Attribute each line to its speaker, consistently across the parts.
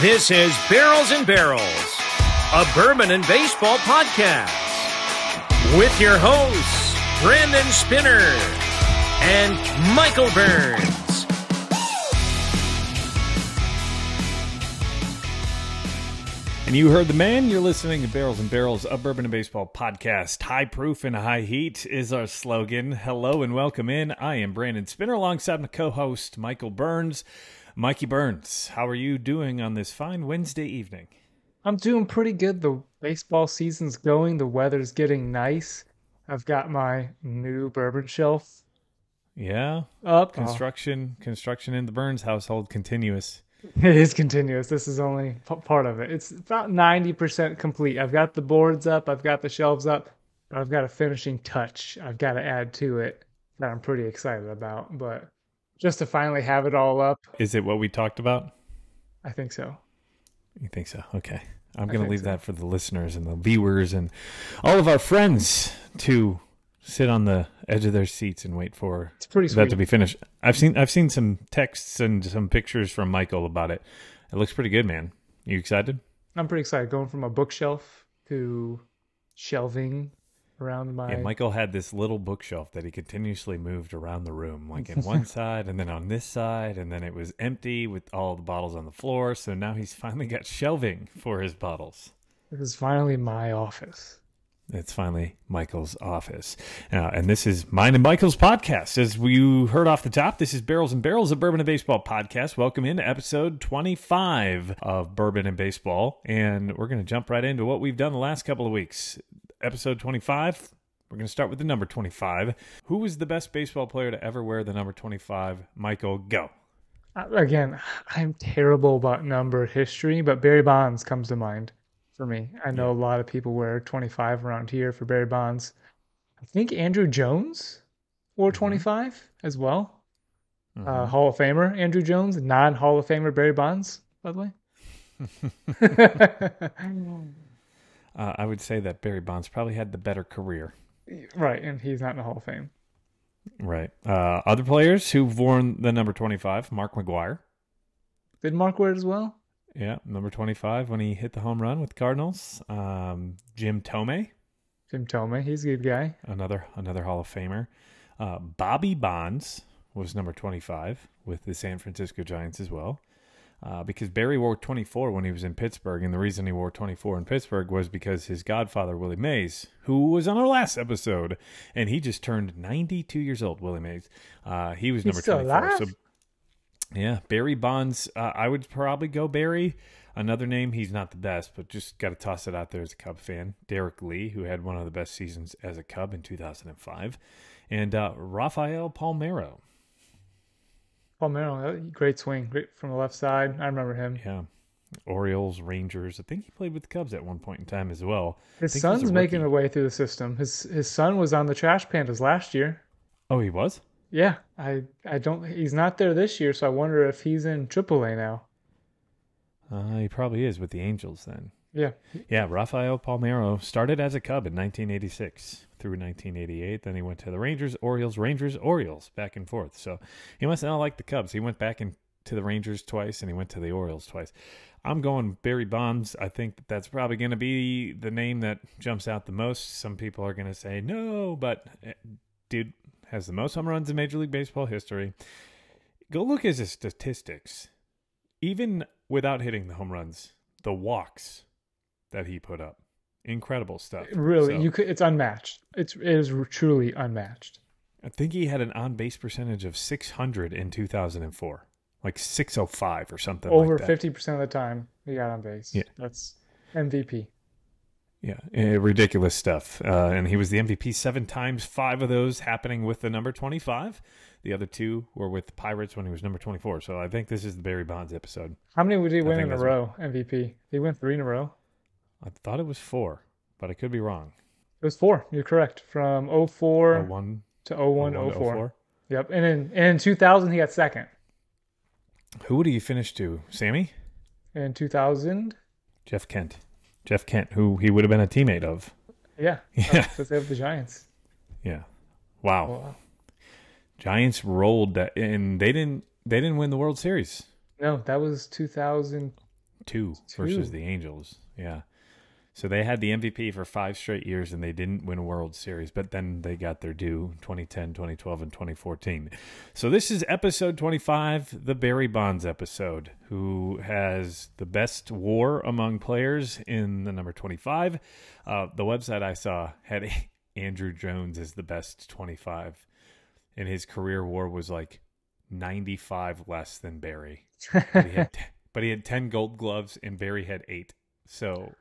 Speaker 1: This is Barrels and Barrels, a bourbon and baseball podcast, with your hosts, Brandon Spinner and Michael Burns.
Speaker 2: And you heard the man. You're listening to Barrels and Barrels, a bourbon and baseball podcast. High proof and high heat is our slogan. Hello and welcome in. I am Brandon Spinner alongside my co-host, Michael Burns. Mikey Burns, how are you doing on this fine Wednesday evening?
Speaker 3: I'm doing pretty good. The baseball season's going. The weather's getting nice. I've got my new bourbon shelf.
Speaker 2: Yeah.
Speaker 3: Up.
Speaker 2: Construction in the Burns household continuous.
Speaker 3: It is continuous. This is only part of it. It's about 90% complete. I've got the boards up. I've got the shelves up. But I've got a finishing touch I've got to add to it that I'm pretty excited about. But just to finally have it all up.
Speaker 2: Is it what we talked about?
Speaker 3: I think so.
Speaker 2: You think so? Okay. I'm going to leave that for the listeners and the viewers and all of our friends to sit on the edge of their seats and wait for that to be finished. I've seen some texts and some pictures from Michael about it. It looks pretty good, man. You excited?
Speaker 3: I'm pretty excited. Going from a bookshelf to shelving around my...
Speaker 2: Yeah, Michael had this little bookshelf that he continuously moved around the room, like in one side and then on this side, and then it was empty with all the bottles on the floor. So now he's finally got shelving for his bottles.
Speaker 3: This is finally my office.
Speaker 2: It's finally Michael's office. And this is mine and Michael's podcast. As you heard off the top, this is Barrels and Barrels, a bourbon and baseball podcast. Welcome into episode 25 of Bourbon and Baseball. And we're going to jump right into what we've done the last couple of weeks. Episode 25, we're going to start with the number 25. Who was the best baseball player to ever wear the number 25? Michael, go.
Speaker 3: Again, I'm terrible about number history, but Barry Bonds comes to mind for me. I know a lot of people wear 25 around here for Barry Bonds. I think Andrew Jones wore 25 as well. Hall of Famer Andrew Jones, non-Hall of Famer Barry Bonds, by the way.
Speaker 2: I would say that Barry Bonds probably had the better career.
Speaker 3: Right, and he's not in the Hall of Fame.
Speaker 2: Right. Other players who've worn the number 25, Mark McGwire.
Speaker 3: Did Mark wear it as well?
Speaker 2: Yeah, number 25 when he hit the home run with the Cardinals. Jim Thome.
Speaker 3: Jim Thome, he's a good guy.
Speaker 2: Another Hall of Famer. Bobby Bonds was number 25 with the San Francisco Giants as well. Because Barry wore 24 when he was in Pittsburgh, and the reason he wore 24 in Pittsburgh was because his godfather, Willie Mays, who was on our last episode, and he just turned 92 years old, Willie Mays. He was number 24.
Speaker 3: Alive?
Speaker 2: So, yeah, Barry Bonds, I would probably go Barry. Another name, he's not the best, but just got to toss it out there as a Cub fan. Derek Lee, who had one of the best seasons as a Cub in 2005. And Rafael Palmeiro.
Speaker 3: Palmeiro, great swing, great from the left side. I remember him.
Speaker 2: Yeah. Orioles, Rangers. I think he played with the Cubs at one point in time as well.
Speaker 3: His son's making a way through the system. His son was on the Trash Pandas last year.
Speaker 2: Oh, he was?
Speaker 3: Yeah. He's not there this year, so I wonder if he's in AAA now.
Speaker 2: He probably is with the Angels then.
Speaker 3: Yeah.
Speaker 2: Yeah, Rafael Palmeiro started as a Cub in 1986 through 1988. Then he went to the Rangers, Orioles, back and forth. So he must not like the Cubs. He went back into the Rangers twice, and he went to the Orioles twice. I'm going Barry Bonds. I think that's probably going to be the name that jumps out the most. Some people are going to say no, but dude has the most home runs in Major League Baseball history. Go look at his statistics. Even without hitting the home runs, the walks that he put up. Incredible stuff.
Speaker 3: Really, it's unmatched. It is truly unmatched.
Speaker 2: I think he had an on-base percentage of 600 in 2004. Like 605 or something
Speaker 3: Over
Speaker 2: like that.
Speaker 3: 50% of the time he got on base.
Speaker 2: Yeah.
Speaker 3: That's MVP.
Speaker 2: Yeah, ridiculous stuff. And he was the MVP 7 times, 5 of those happening with the number 25. The other 2 were with the Pirates when he was number 24. So I think this is the Barry Bonds episode.
Speaker 3: How many would he win in a row, MVP? Did he win 3 in a row?
Speaker 2: I thought it was 4, but I could be wrong.
Speaker 3: It was 4. You're correct. From 04
Speaker 2: 01
Speaker 3: to 01, 04. Yep. And in 2000, he got second.
Speaker 2: Who did he finish to? Sammy?
Speaker 3: In 2000?
Speaker 2: Jeff Kent. Jeff Kent, who he would have been a teammate of.
Speaker 3: Yeah. Because they have the Giants.
Speaker 2: Yeah. Wow. Giants rolled that, and they didn't win the World Series.
Speaker 3: No, that was 2002.
Speaker 2: 2 versus the Angels. Yeah. So they had the MVP for 5 straight years, and they didn't win a World Series, but then they got their due in 2010, 2012, and 2014. So this is episode 25, the Barry Bonds episode, who has the best WAR among players in the number 25. The website I saw had Andrew Jones as the best 25, and his career WAR was like 95 less than Barry. But he had 10 Gold Gloves, and Barry had 8. So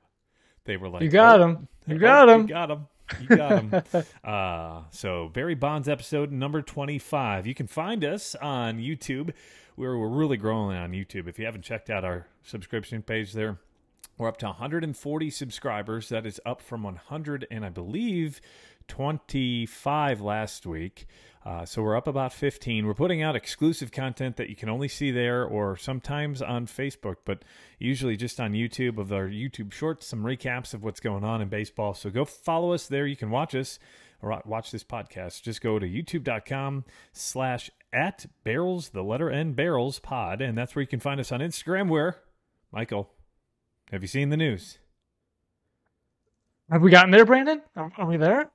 Speaker 2: they were like,
Speaker 3: you got him. You got him.
Speaker 2: You got him. You got him. So Barry Bonds episode number 25. You can find us on YouTube. We're really growing on YouTube. If you haven't checked out our subscription page there, we're up to 140 subscribers. That is up from 100 and I believe 25 last week. So we're up about 15. We're putting out exclusive content that you can only see there or sometimes on Facebook, but usually just on YouTube of our YouTube shorts, some recaps of what's going on in baseball. So go follow us there. You can watch us or watch this podcast. Just go to youtube.com/@barrels, the letter N, barrels pod. And that's where you can find us on Instagram where, Michael, have you seen the news?
Speaker 3: Have we gotten there, Brandon? Are we there?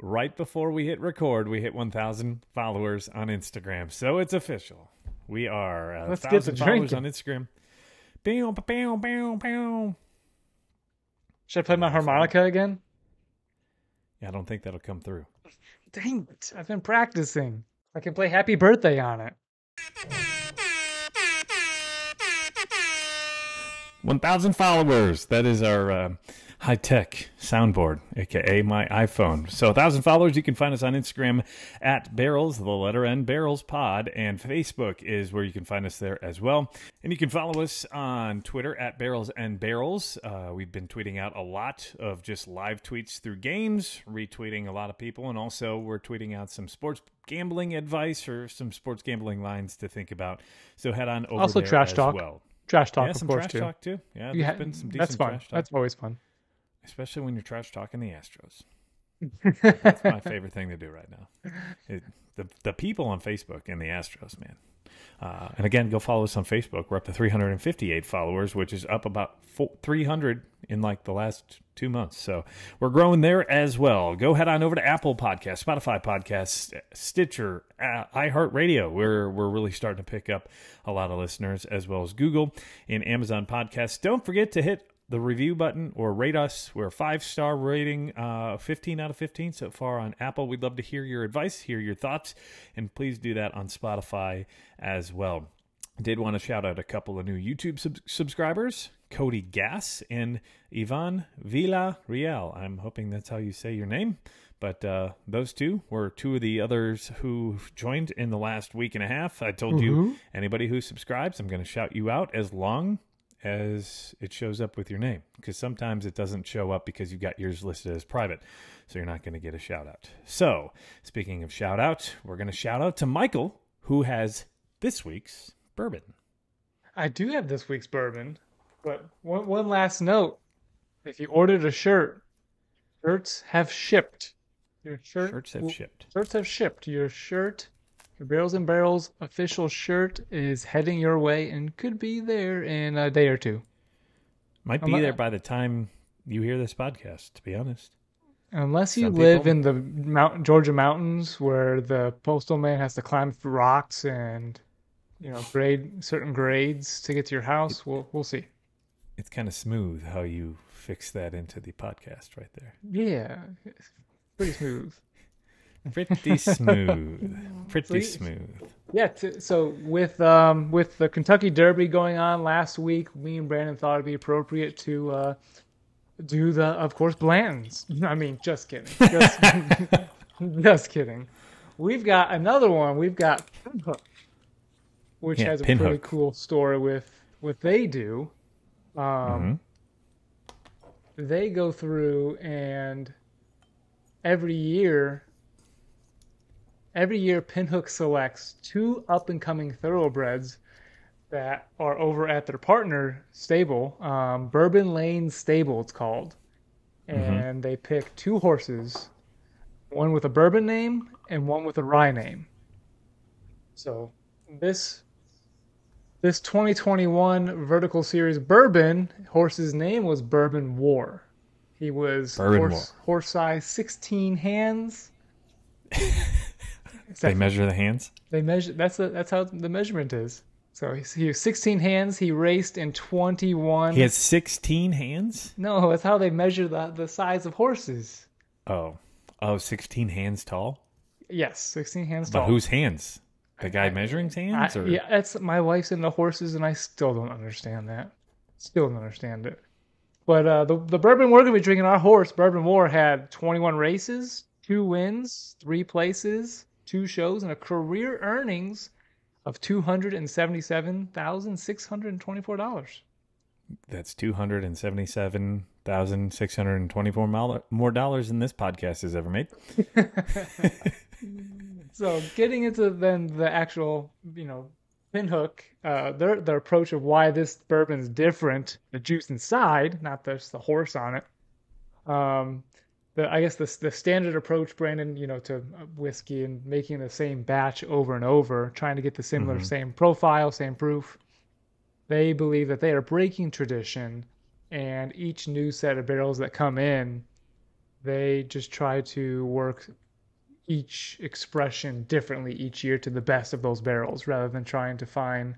Speaker 2: Right before we hit record, we hit 1,000 followers on Instagram. So it's official. We are 1,000 followers on Instagram. Bow, bow, bow, bow.
Speaker 3: Should I play my harmonica again?
Speaker 2: Yeah, I don't think that'll come through.
Speaker 3: Dang it. I've been practicing. I can play Happy Birthday on it.
Speaker 2: 1,000 followers. That is our high-tech soundboard, a.k.a. my iPhone. So 1,000 followers. You can find us on Instagram @barrels, the letter N, barrels pod, and Facebook is where you can find us there as well. And you can follow us on Twitter @barrelsandbarrels. We've been tweeting out a lot of just live tweets through games, retweeting a lot of people, and also we're tweeting out some sports gambling advice or some sports gambling lines to think about. So head on over
Speaker 3: also
Speaker 2: there
Speaker 3: trash
Speaker 2: as
Speaker 3: talk.
Speaker 2: well.
Speaker 3: Trash talk,
Speaker 2: Yeah,
Speaker 3: of
Speaker 2: some
Speaker 3: course,
Speaker 2: trash
Speaker 3: too.
Speaker 2: talk too. Yeah, there's been some decent
Speaker 3: that's fun.
Speaker 2: trash talk.
Speaker 3: That's always fun.
Speaker 2: Especially when you're trash talking the Astros. That's my favorite thing to do right now. The people on Facebook and the Astros, man. And again, go follow us on Facebook. We're up to 358 followers, which is up about 300 in like the last 2 months. So we're growing there as well. Go head on over to Apple Podcasts, Spotify Podcasts, Stitcher, iHeartRadio. We're really starting to pick up a lot of listeners, as well as Google and Amazon Podcasts. Don't forget to hit the review button or rate us. We're a 5-star rating, 15 out of 15 so far on Apple. We'd love to hear your advice, hear your thoughts, and please do that on Spotify as well. I did want to shout out a couple of new YouTube subscribers, Cody Gass and Ivan Villarreal. I'm hoping that's how you say your name. But those two were two of the others who joined in the last week and a half. I told you, anybody who subscribes, I'm going to shout you out as long as it shows up with your name, because sometimes it doesn't show up because you've got yours listed as private, so you're not going to get a shout out. So speaking of shout out, we're going to shout out to Michael, who has this week's bourbon.
Speaker 3: I do have this week's bourbon, but one last note. If you ordered a shirt, shirts have shipped.
Speaker 2: Shirts have shipped.
Speaker 3: Shirts have shipped. Your shirt, your Barrels and Barrels official shirt is heading your way and could be there in a day or two.
Speaker 2: Might be there by the time you hear this podcast, to be honest.
Speaker 3: Unless you live in the Georgia mountains where the postal man has to climb through rocks and, grade certain grades to get to your house, we'll see.
Speaker 2: It's kind of smooth how you fix that into the podcast right there.
Speaker 3: Yeah, it's pretty smooth.
Speaker 2: Pretty smooth. Pretty smooth.
Speaker 3: Yeah, so with the Kentucky Derby going on last week, me and Brandon thought it'd be appropriate to do of course, Blanton's. I mean, just kidding. Just kidding. We've got another one. We've got Pinhook, which has a pretty cool story with what they do. They go through and every year Pinhook selects 2 up-and-coming thoroughbreds that are over at their partner stable, Bourbon Lane Stable it's called. And they pick 2 horses, one with a bourbon name and one with a rye name. So this This 2021 Vertical Series bourbon, horse's name was Bourbon War. He was
Speaker 2: Bourbon War.
Speaker 3: horse size 16 hands.
Speaker 2: They measure the hands?
Speaker 3: They measure. That's how the measurement is. So he was 16 hands. He raced in 21.
Speaker 2: He has 16 hands?
Speaker 3: No, that's how they measure the size of horses.
Speaker 2: Oh, 16 hands tall?
Speaker 3: Yes, 16 hands
Speaker 2: But
Speaker 3: tall.
Speaker 2: whose hands? The guy measuring's hands? Or?
Speaker 3: Yeah, that's my wife's into horses, and I still don't understand that. Still don't understand it. But the bourbon we're going to be drinking, our horse, Bourbon War, had 21 races, 2 wins, 3 places, 2 shows, and a career earnings of $277,624.
Speaker 2: That's $277,624 more dollars than this podcast has ever made.
Speaker 3: So getting into then the actual, Pinhook, their approach of why this bourbon is different, the juice inside, not just the horse on it. I guess the standard approach, Brandon, to whiskey and making the same batch over and over, trying to get the similar, same profile, same proof. They believe that they are breaking tradition, and each new set of barrels that come in, they just try to work each expression differently each year to the best of those barrels rather than trying to find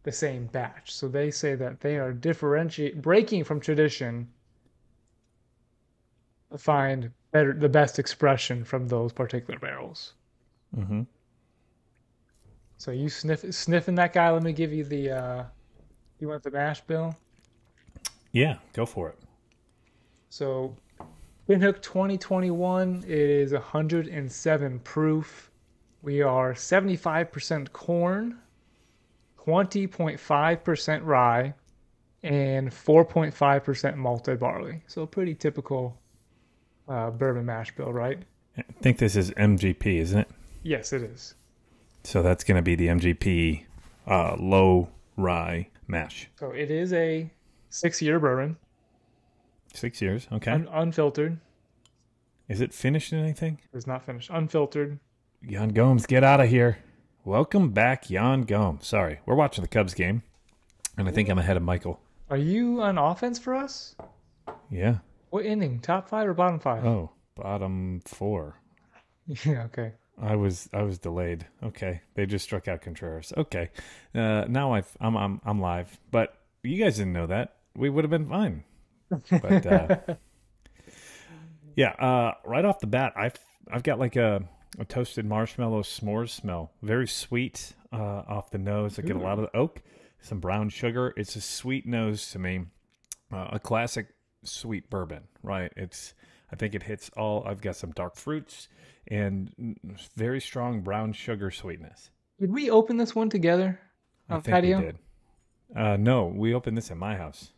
Speaker 3: the same batch. So they say that they are breaking from tradition to find the best expression from those particular barrels.
Speaker 2: Mm-hmm.
Speaker 3: So you sniffing that guy. Let me give you the. You want the mash bill?
Speaker 2: Yeah, go for it.
Speaker 3: So, Pinhook 2021 is 107 proof. We are 75% corn, 20.5% rye, and 4.5% malted barley. So pretty typical bourbon mash bill, right?
Speaker 2: I think this is MGP, isn't it?
Speaker 3: Yes, it is.
Speaker 2: So that's going to be the MGP low rye mash.
Speaker 3: So it is a 6-year bourbon.
Speaker 2: 6 years, okay.
Speaker 3: Unfiltered.
Speaker 2: Is it finished in anything?
Speaker 3: It's not finished. Unfiltered.
Speaker 2: Jan Gomes, get out of here. Welcome back, Jan Gomes. Sorry, we're watching the Cubs game, and I think I'm ahead of Michael.
Speaker 3: Are you on offense for us?
Speaker 2: Yeah.
Speaker 3: What inning? Top 5 or bottom 5?
Speaker 2: Oh, bottom 4.
Speaker 3: Yeah, okay.
Speaker 2: I was delayed. Okay, they just struck out Contreras. Okay, now I'm live, but you guys didn't know that. We would have been fine. But yeah, right off the bat, I've got like a toasted marshmallow s'mores smell. Very sweet off the nose. I get a lot of the oak, some brown sugar. It's a sweet nose to me. A classic sweet bourbon, right? I think it hits all. I've got some dark fruits and very strong brown sugar sweetness.
Speaker 3: Did we open this one together on
Speaker 2: I think
Speaker 3: patio?
Speaker 2: we did. No, we opened this at my house.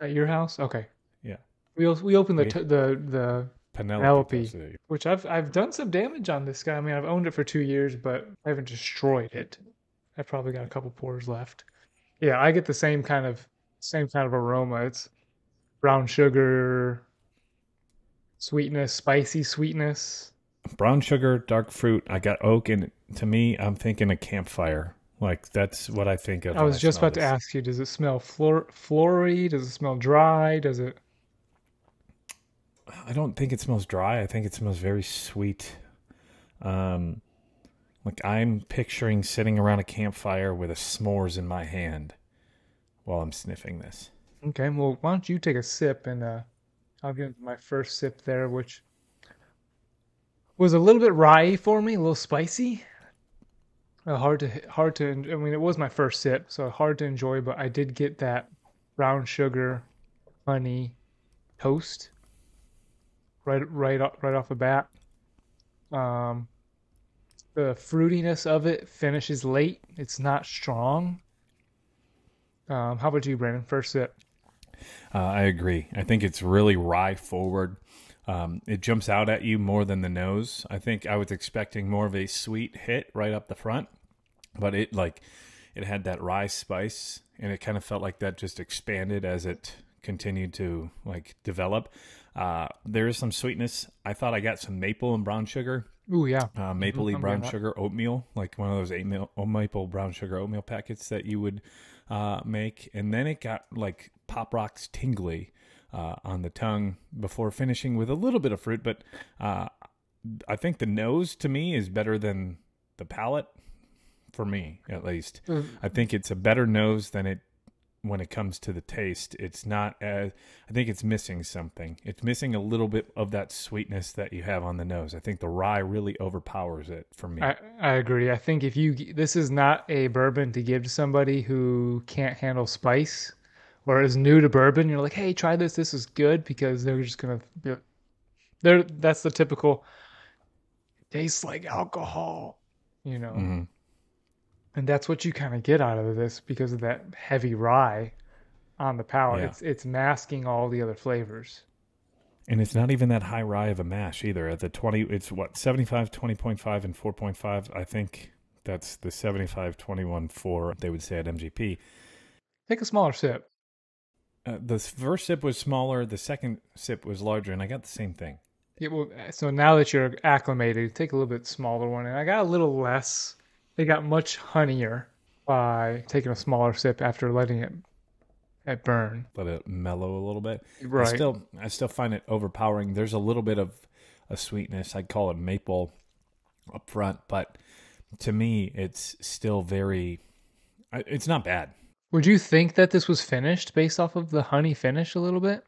Speaker 3: At your house? Okay.
Speaker 2: Yeah.
Speaker 3: We opened the Penelope, which I've done some damage on this guy. I mean, I've owned it for 2 years, but I haven't destroyed it. I've probably got a couple pours left. Yeah, I get the same kind of aroma. It's brown sugar, sweetness, spicy sweetness.
Speaker 2: Brown sugar, dark fruit. I got oak, and to me, I'm thinking a campfire. Like, that's what I think of.
Speaker 3: I was just about to ask you, does it smell flory? Does it smell dry? Does it?
Speaker 2: I don't think it smells dry. I think it smells very sweet. Like I'm picturing sitting around a campfire with a s'mores in my hand while I'm sniffing this.
Speaker 3: Okay, well, why don't you take a sip, and I'll get my first sip there, which was a little bit rye for me, a little spicy. Hard to. I mean, it was my first sip, so hard to enjoy. But I did get that brown sugar, honey, toast right off the bat. The fruitiness of it finishes late. It's not strong. How about you, Brandon? First sip.
Speaker 2: I agree. I think it's really rye forward. It jumps out at you more than the nose. I think I was expecting more of a sweet hit right up the front, but it had that rye spice, and it kind of felt like that just expanded as it continued to develop. There is some sweetness. I thought I got some maple and brown sugar,
Speaker 3: Ooh, yeah.
Speaker 2: Mapley
Speaker 3: I'm
Speaker 2: brown
Speaker 3: getting that.
Speaker 2: sugar oatmeal, like one of those maple brown sugar oatmeal packets that you would make. And then it got like Pop Rocks tingly on the tongue before finishing with a little bit of fruit. But I think the nose to me is better than the palate, for me at least. I think it's a better nose than it when it comes to the taste. It's not as, I think it's missing something. It's missing a little bit of that sweetness that you have on the nose. I think the rye really overpowers it for me.
Speaker 3: I agree. I think this is not a bourbon to give to somebody who can't handle spice or is new to bourbon. You're like, hey, try this. This is good, because they're just gonna. That's the typical. Tastes like alcohol, you know.
Speaker 2: Mm-hmm.
Speaker 3: And that's what you kind of get out of this because of that heavy rye on the palate.
Speaker 2: Yeah.
Speaker 3: It's masking all the other flavors.
Speaker 2: And it's not even that high rye of a mash either. At the 20, it's what, 75, 20.5, and 4.5. I think that's the 75, 21, 4, they would say at MGP.
Speaker 3: Take a smaller sip.
Speaker 2: The first sip was smaller. The second sip was larger, and I got the same thing.
Speaker 3: Yeah, well, so now that you're acclimated, take a little bit smaller one. And I got a little less. They got much honeyer by taking a smaller sip after letting it burn.
Speaker 2: Let it mellow a little bit.
Speaker 3: Right.
Speaker 2: I still find it overpowering. There's a little bit of a sweetness. I'd call it maple up front, but to me, it's still very. It's not bad.
Speaker 3: Would you think that this was finished based off of the honey finish a little bit?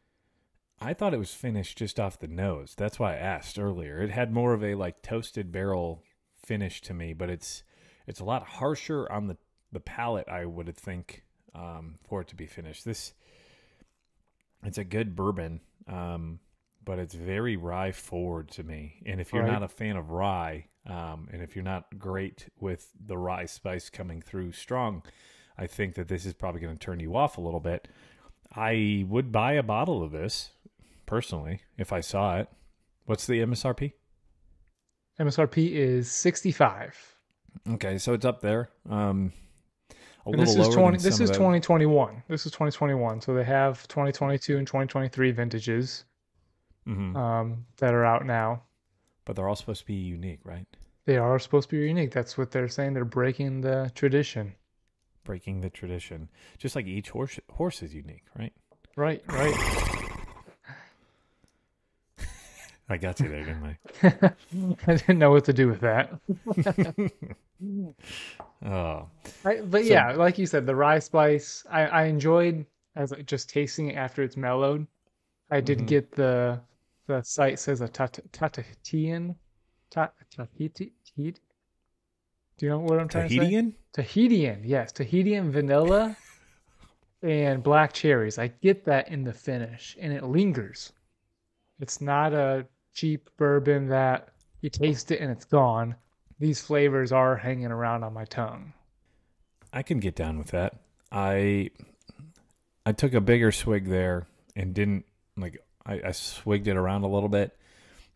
Speaker 2: I thought it was finished just off the nose. That's why I asked earlier. It had more of a like toasted barrel finish to me, but it's a lot harsher on the palate, I would think, for it to be finished. It's a good bourbon, but it's very rye forward to me. And if you're not a fan of rye, and if you're not great with the rye spice coming through strong, I think that this is probably going to turn you off a little bit. I would buy a bottle of this, personally, if I saw it. What's the MSRP?
Speaker 3: MSRP is 65.
Speaker 2: Okay, so it's up there.
Speaker 3: And this is 2021. This is 2021. So they have 2022 and 2023 vintages that are out now.
Speaker 2: But they're all supposed to be unique, right?
Speaker 3: They are supposed to be unique. That's what they're saying. They're breaking the tradition.
Speaker 2: Breaking the tradition. Just like each horse is unique, right?
Speaker 3: Right.
Speaker 2: I got you there, didn't I?
Speaker 3: I didn't know what to do with that. Yeah, like you said, the rye spice, I enjoyed as just tasting it after it's mellowed. I did get the site says a Tahitian. Do you know what I'm trying to say? Tahitian, yes. Tahitian vanilla and black cherries. I get that in the finish, and it lingers. It's not a cheap bourbon that you taste it and it's gone. These flavors are hanging around on my tongue.
Speaker 2: I can get down with that. I took a bigger swig there and didn't, like, I swigged it around a little bit.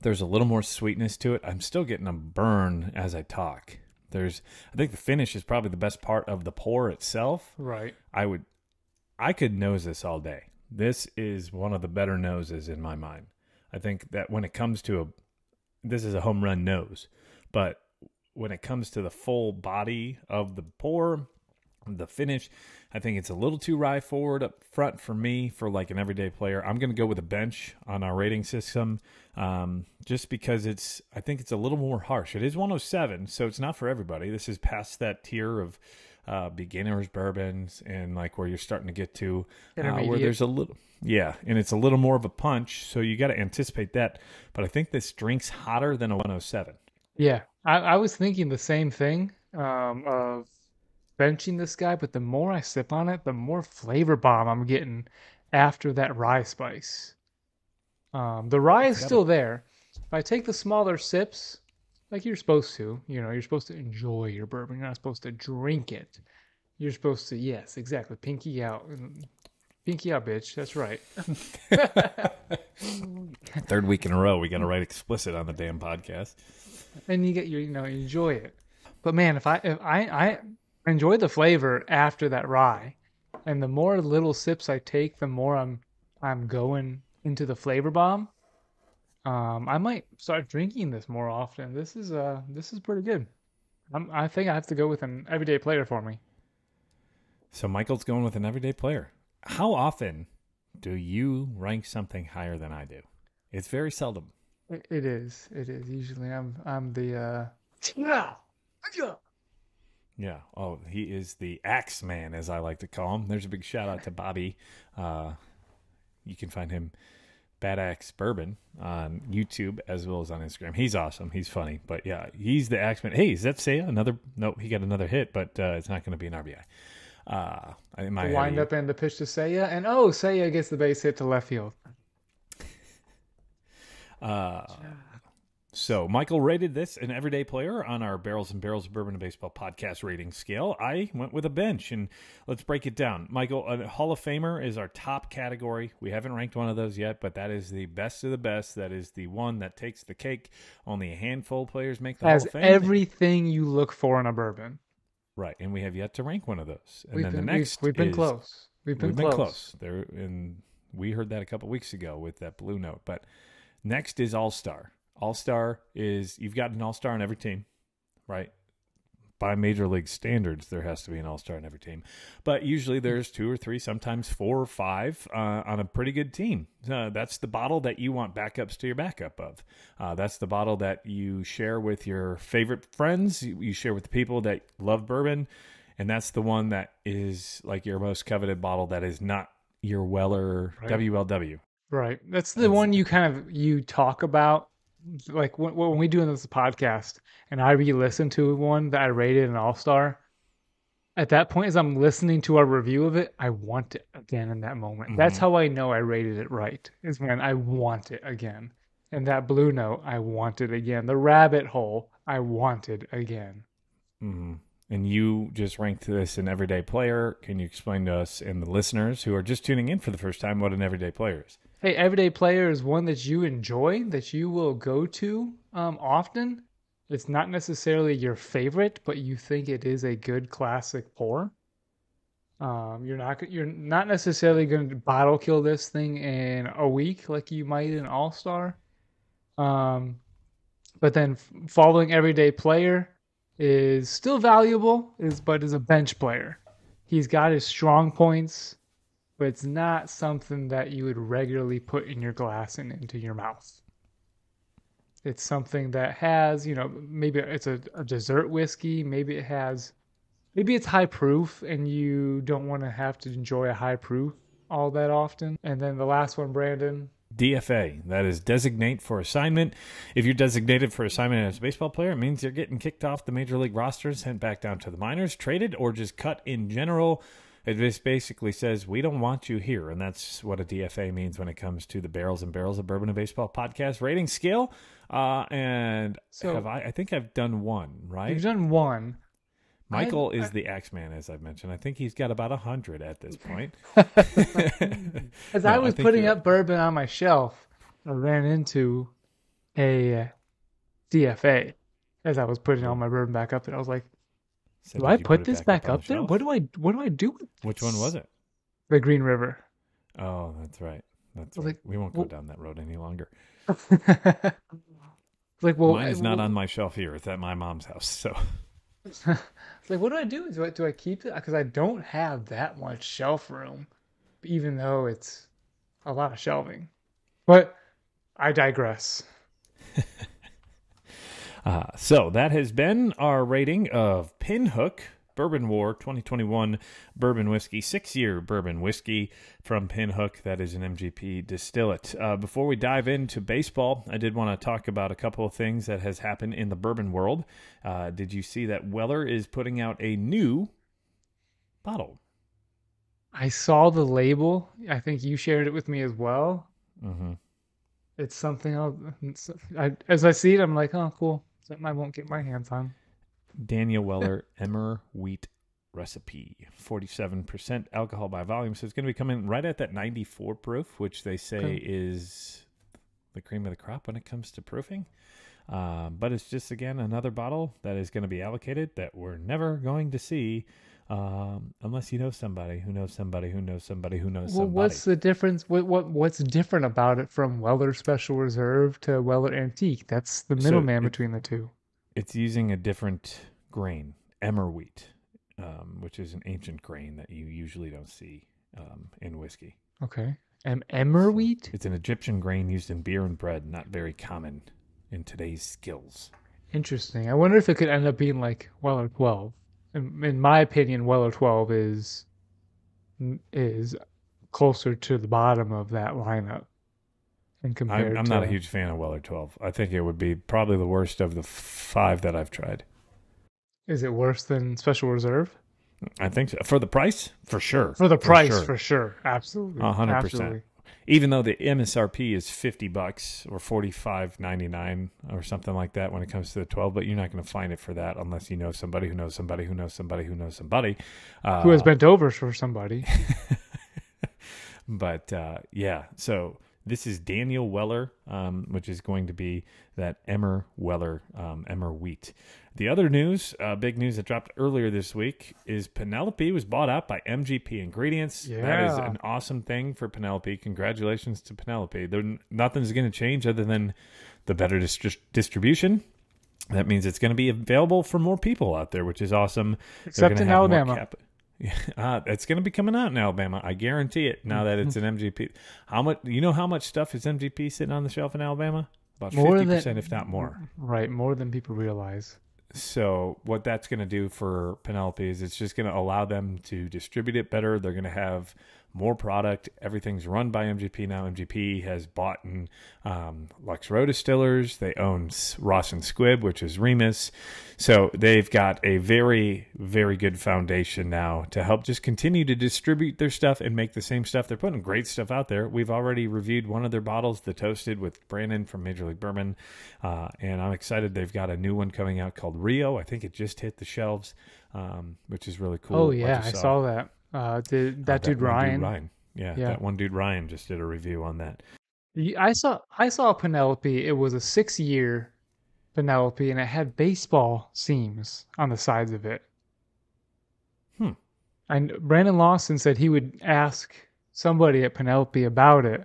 Speaker 2: There's a little more sweetness to it. I'm still getting a burn as I talk. I think the finish is probably the best part of the pour itself.
Speaker 3: Right.
Speaker 2: I could nose this all day. This is one of the better noses in my mind. I think that when it comes to this is a home run nose, but when it comes to the full body of the pour, the finish, I think it's a little too rye forward up front for me, for like an everyday player. I'm going to go with a bench on our rating system, just because I think it's a little more harsh. It is 107, so it's not for everybody. This is past that tier of beginners bourbons and like where you're starting to get to where there's a little, and it's a little more of a punch. So you got to anticipate that. But I think this drink's hotter than a 107.
Speaker 3: Yeah, I was thinking the same thing of benching this guy, but the more I sip on it, the more flavor bomb I'm getting after that rye spice. The rye is still there. If I take the smaller sips, like you're supposed to, you're supposed to enjoy your bourbon. You're not supposed to drink it. You're supposed to, yes, exactly, pinky out. Pinky out, bitch. That's right.
Speaker 2: Third week in a row, we got to write explicit on the damn podcast.
Speaker 3: And you get you enjoy it. But man, if I enjoy the flavor after that rye, and the more little sips I take, the more I'm going into the flavor bomb. I might start drinking this more often. This is pretty good. I think I have to go with an everyday player for me.
Speaker 2: So Michael's going with an everyday player. How often do you rank something higher than I do? It's very seldom.
Speaker 3: It is. It is. Usually I'm the yeah. Yeah.
Speaker 2: Yeah. Oh, he is the Axe Man, as I like to call him. There's a big shout out to Bobby. You can find him Bad Axe Bourbon on YouTube as well as on Instagram. He's awesome. He's funny. But yeah, he's the Axe Man. Hey, is that Seiya? No, he got another hit, but it's not going to be an RBI. In my
Speaker 3: The
Speaker 2: head,
Speaker 3: wind up and the pitch to Seiya, and Seiya gets the base hit to left field.
Speaker 2: uh, So Michael rated this an everyday player on our Barrels and Barrels of Bourbon and Baseball podcast rating scale. I went with a bench, and let's break it down. Michael, a Hall of Famer is our top category. We haven't ranked one of those yet, but that is the best of the best. That is the one that takes the cake. Only a handful of players make the
Speaker 3: Has
Speaker 2: Hall of Fame.
Speaker 3: everything you look for in a bourbon.
Speaker 2: Right, and we have yet to rank one of those. And
Speaker 3: We've
Speaker 2: then
Speaker 3: been,
Speaker 2: the next
Speaker 3: we've been
Speaker 2: is,
Speaker 3: close. We've been close.
Speaker 2: There, and we heard that a couple weeks ago with that Blue Note. But next is All-Star. All-Star is, you've got an All-Star on every team, right? By Major League standards, there has to be an All-Star on every team. But usually there's 2 or 3, sometimes 4 or 5 on a pretty good team. That's the bottle that you want backups to your backup of. That's the bottle that you share with your favorite friends. You share with the people that love bourbon. And that's the one that is like your most coveted bottle that is not your Weller
Speaker 3: Right.
Speaker 2: WLW.
Speaker 3: Right. That's the one you talk about. Like when we do this podcast and I re-listen to one that I rated an all-star, at that point as I'm listening to our review of it, I want it again in that moment. That's how I know I rated it right, is when I want it again. And that Blue Note, I want it again. The rabbit hole, I want it again.
Speaker 2: Mm-hmm. And you just ranked this an everyday player. Can you explain to us and the listeners who are just tuning in for the first time what an everyday player is?
Speaker 3: Hey, everyday player is one that you enjoy, that you will go to often. It's not necessarily your favorite, but you think it is a good classic pour. You're not necessarily going to bottle kill this thing in a week like you might in All Star. Um, but then following everyday player is still valuable, but is a bench player. He's got his strong points, but it's not something that you would regularly put in your glass and into your mouth. It's something that has, maybe it's a dessert whiskey, maybe it's high proof and you don't want to have to enjoy a high proof all that often. And then the last one, Brandon.
Speaker 2: DFA, that is designate for assignment. If you're designated for assignment as a baseball player, it means you're getting kicked off the major league roster, sent back down to the minors, traded, or just cut in general. It just basically says, we don't want you here. And that's what a DFA means when it comes to the Barrels and Barrels of Bourbon and Baseball podcast rating scale. And
Speaker 3: So
Speaker 2: I think I've done one, right?
Speaker 3: you've done one.
Speaker 2: Michael is the Axeman, as I've mentioned. I think he's got about 100 at this point.
Speaker 3: As
Speaker 2: No,
Speaker 3: I was
Speaker 2: think
Speaker 3: putting
Speaker 2: you're-
Speaker 3: up bourbon on my shelf, I ran into a DFA as I was putting all my bourbon back up, and I was like,
Speaker 2: So
Speaker 3: "Do
Speaker 2: did
Speaker 3: I
Speaker 2: you
Speaker 3: put
Speaker 2: it
Speaker 3: this back
Speaker 2: on
Speaker 3: up
Speaker 2: the
Speaker 3: there?
Speaker 2: shelf?
Speaker 3: What do I do with
Speaker 2: Which one was it?
Speaker 3: the Green River?"
Speaker 2: Oh, that's right. That's
Speaker 3: I was
Speaker 2: right.
Speaker 3: like,
Speaker 2: We won't go
Speaker 3: well-
Speaker 2: down that road any longer.
Speaker 3: Like, well,
Speaker 2: Mine is not on my shelf here. It's at my mom's house. So
Speaker 3: It's like, what do I do? Do I keep it? Because I don't have that much shelf room, even though it's a lot of shelving. But I digress.
Speaker 2: So that has been our rating of Pinhook Bourbon War 2021 bourbon whiskey, 6-year bourbon whiskey from Pinhook. That is an MGP distillate. Before we dive into baseball, I did want to talk about a couple of things that has happened in the bourbon world. Did you see that Weller is putting out a new bottle?
Speaker 3: I saw the label. I think you shared it with me as well.
Speaker 2: Mm-hmm.
Speaker 3: It's something else. As I see it, I'm like, oh, cool. Something I won't get my hands on.
Speaker 2: Daniel Weller Emmer Wheat Recipe, 47% alcohol by volume. So it's going to be coming right at that 94 proof, which they say is the cream of the crop when it comes to proofing. But it's just, again, another bottle that is going to be allocated that we're never going to see Unless you know somebody who knows somebody who knows somebody who knows
Speaker 3: Well,
Speaker 2: somebody.
Speaker 3: what's the difference? What's different about it from Weller Special Reserve to Weller Antique? That's the
Speaker 2: So
Speaker 3: middleman between the two.
Speaker 2: it's using a different grain, emmer wheat, which is an ancient grain that you usually don't see in whiskey.
Speaker 3: Okay. Emmer wheat?
Speaker 2: It's an Egyptian grain used in beer and bread, not very common in today's skills.
Speaker 3: Interesting. I wonder if it could end up being like Weller 12. In my opinion, Weller 12 is closer to the bottom of that lineup. And compared
Speaker 2: I'm
Speaker 3: to,
Speaker 2: not a huge fan of Weller 12. I think it would be probably the worst of the 5 that I've tried.
Speaker 3: is it worse than Special Reserve?
Speaker 2: I think so. For the price, for sure.
Speaker 3: For the price, for sure. Absolutely.
Speaker 2: 100%.
Speaker 3: Absolutely.
Speaker 2: Even though the MSRP is $50 or $45.99 or something like that when it comes to the 12, but you're not going to find it for that unless you know somebody who knows somebody who knows somebody who knows somebody.
Speaker 3: Who has bent over for somebody.
Speaker 2: But yeah, so this is Daniel Weller, which is going to be that Emmer Weller, Emmer wheat. The other news, big news that dropped earlier this week is Penelope was bought out by MGP Ingredients.
Speaker 3: Yeah.
Speaker 2: That is an awesome thing for Penelope. Congratulations to Penelope. Nothing's going to change other than the better distribution. That means it's going to be available for more people out there, which is awesome.
Speaker 3: Except in Alabama.
Speaker 2: It's going to be coming out in Alabama. I guarantee it. Now that it's an MGP, how much? You know how much stuff is MGP sitting on the shelf in Alabama? About 50%, if not more.
Speaker 3: Right, more than people realize.
Speaker 2: So what that's going to do for Penelope is it's just going to allow them to distribute it better. They're going to have more product. Everything's run by MGP now. MGP has bought in Lux Row Distillers. They own Ross and Squibb, which is Remus. So they've got a very, very good foundation now to help just continue to distribute their stuff and make the same stuff. They're putting great stuff out there. We've already reviewed one of their bottles, the Toasted with Brandon from Major League Bourbon. And I'm excited. They've got a new one coming out called Rio. I think it just hit the shelves, which is really cool.
Speaker 3: Oh, yeah, I saw that. That dude Ryan.
Speaker 2: Yeah, that one dude Ryan just did a review on that.
Speaker 3: I saw Penelope. It was a 6-year Penelope, and it had baseball seams on the sides of it. And Brandon Lawson said he would ask somebody at Penelope about it,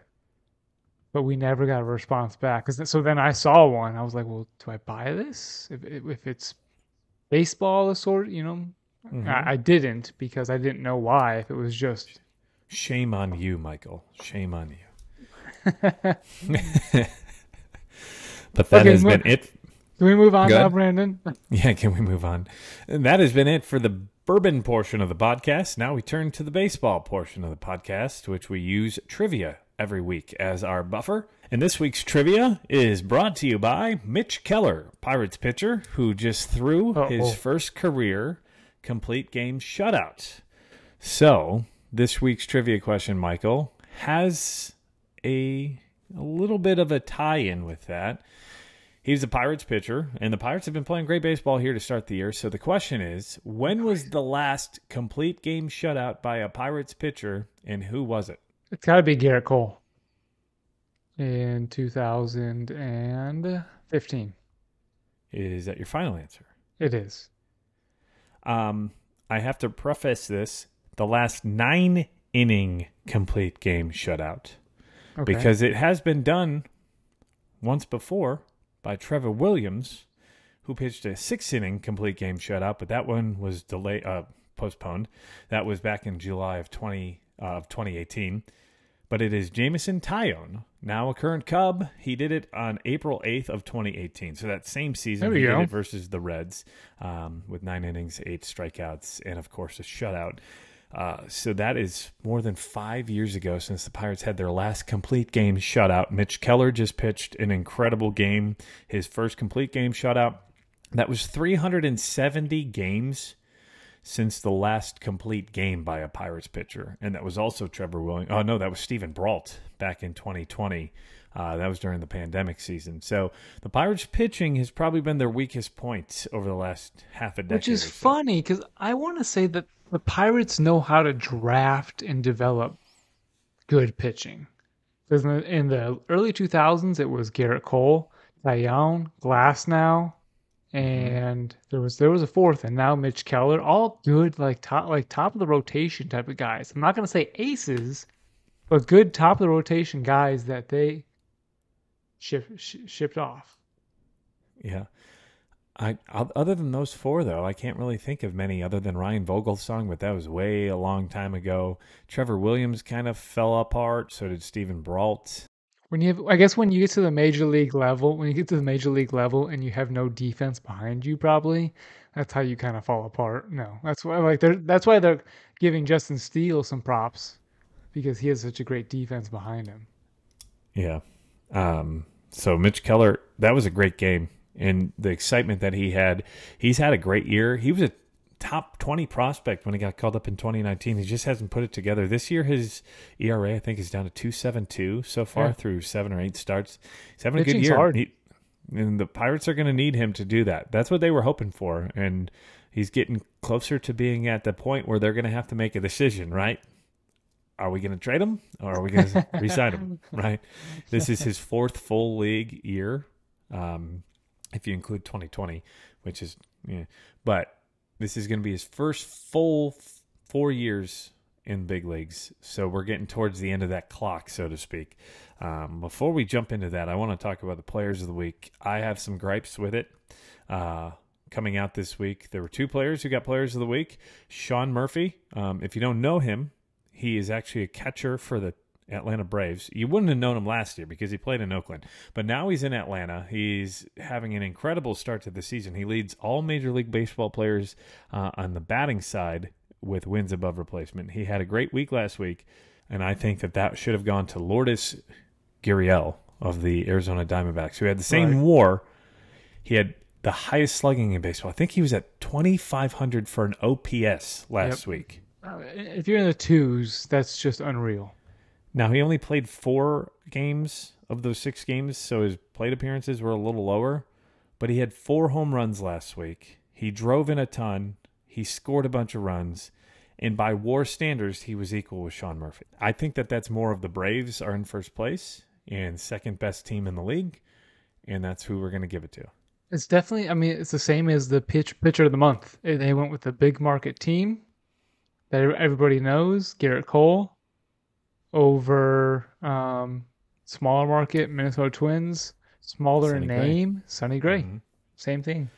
Speaker 3: but we never got a response back. So then I saw one. I was like, well, do I buy this? If it's baseball sort, Mm-hmm. I didn't because I didn't know why. If it was just
Speaker 2: shame on you, Michael. Shame on you. But that has been it.
Speaker 3: Can we move on now, Brandon?
Speaker 2: Yeah, can we move on? And that has been it for the bourbon portion of the podcast. Now we turn to the baseball portion of the podcast, which we use trivia every week as our buffer. And this week's trivia is brought to you by Mitch Keller, Pirates pitcher, who just threw his first career complete game shutout. So this week's trivia question, Michael, has a little bit of a tie-in with that. He's a Pirates pitcher, and the Pirates have been playing great baseball here to start the year. So the question is, when was the last complete game shutout by a Pirates pitcher, and who was it?
Speaker 3: It's got to be Garrett Cole in 2015.
Speaker 2: Is that your final answer?
Speaker 3: It is.
Speaker 2: I have to preface this, the last 9-inning complete game shutout. Okay. Because it has been done once before by Trevor Williams, who pitched a 6-inning complete game shutout, but that one was postponed. That was back in July of 2018. But it is Jameson Taillon, now a current Cub. He did it on April 8th of 2018. So that same season, he did it versus the Reds with 9 innings, 8 strikeouts, and, of course, a shutout. So that is more than 5 years ago since the Pirates had their last complete game shutout. Mitch Keller just pitched an incredible game, his first complete game shutout. That was 370 games since the last complete game by a Pirates pitcher. And that was also Trevor Williams. Oh, no, that was Steven Brault back in 2020. That was during the pandemic season. So the Pirates pitching has probably been their weakest point over the last half a decade.
Speaker 3: Which is funny because I want to say that the Pirates know how to draft and develop good pitching. Because in the early 2000s, it was Garrett Cole, Taillon, Glasnow, and there was a fourth, and now Mitch Keller, all good top of the rotation type of guys. I'm not gonna say aces, but good top of the rotation guys that they shipped off.
Speaker 2: Yeah. Other than those four, though, I can't really think of many other than Ryan Vogelsong, but that was way a long time ago. Trevor Williams kind of fell apart. So did Steven Brault.
Speaker 3: I guess when you get to the major league level, and you have no defense behind you, probably that's how you kind of fall apart. No, that's why they're giving Justin Steele some props, because he has such a great defense behind him.
Speaker 2: Yeah. So Mitch Keller, that was a great game. And the excitement that he's had a great year. He was a top 20 prospect when he got called up in 2019. He just hasn't put it together. This year, his ERA, I think, is down to 2.72 so far through 7 or 8 starts. He's having a good year.
Speaker 3: Hard.
Speaker 2: And the Pirates are going to need him to do that. That's what they were hoping for. And he's getting closer to being at the point where they're going to have to make a decision, right? Are we going to trade him or are we going to re-sign him, right? This is his 4th full league year. If you include 2020, which is, but this is going to be his first full 4 years in big leagues. So we're getting towards the end of that clock, so to speak. Before we jump into that, I want to talk about the players of the week. I have some gripes with it. Coming out this week, there were 2 players who got players of the week. Sean Murphy, if you don't know him, he is actually a catcher for the Atlanta Braves. You wouldn't have known him last year because he played in Oakland, but now he's in Atlanta. He's having an incredible start to the season. He leads all Major League Baseball players on the batting side with wins above replacement. He had a great week last week, and I think that should have gone to Lourdes Gurriel of the Arizona Diamondbacks, who had the same WAR. He had the highest slugging in baseball. I think he was at 2,500 for an OPS last week.
Speaker 3: If you're in the 2s, that's just unreal.
Speaker 2: Now, he only played 4 games of those 6 games, so his plate appearances were a little lower, but he had 4 home runs last week. He drove in a ton. He scored a bunch of runs, and by WAR standards, he was equal with Sean Murphy. I think that's more of the Braves are in first place and second best team in the league, and that's who we're going to give it to.
Speaker 3: It's definitely, it's the same as the pitcher of the month. They went with the big market team that everybody knows, Garrett Cole, over smaller market Minnesota Twins, smaller in name, Sonny Gray. Mm-hmm. Same thing.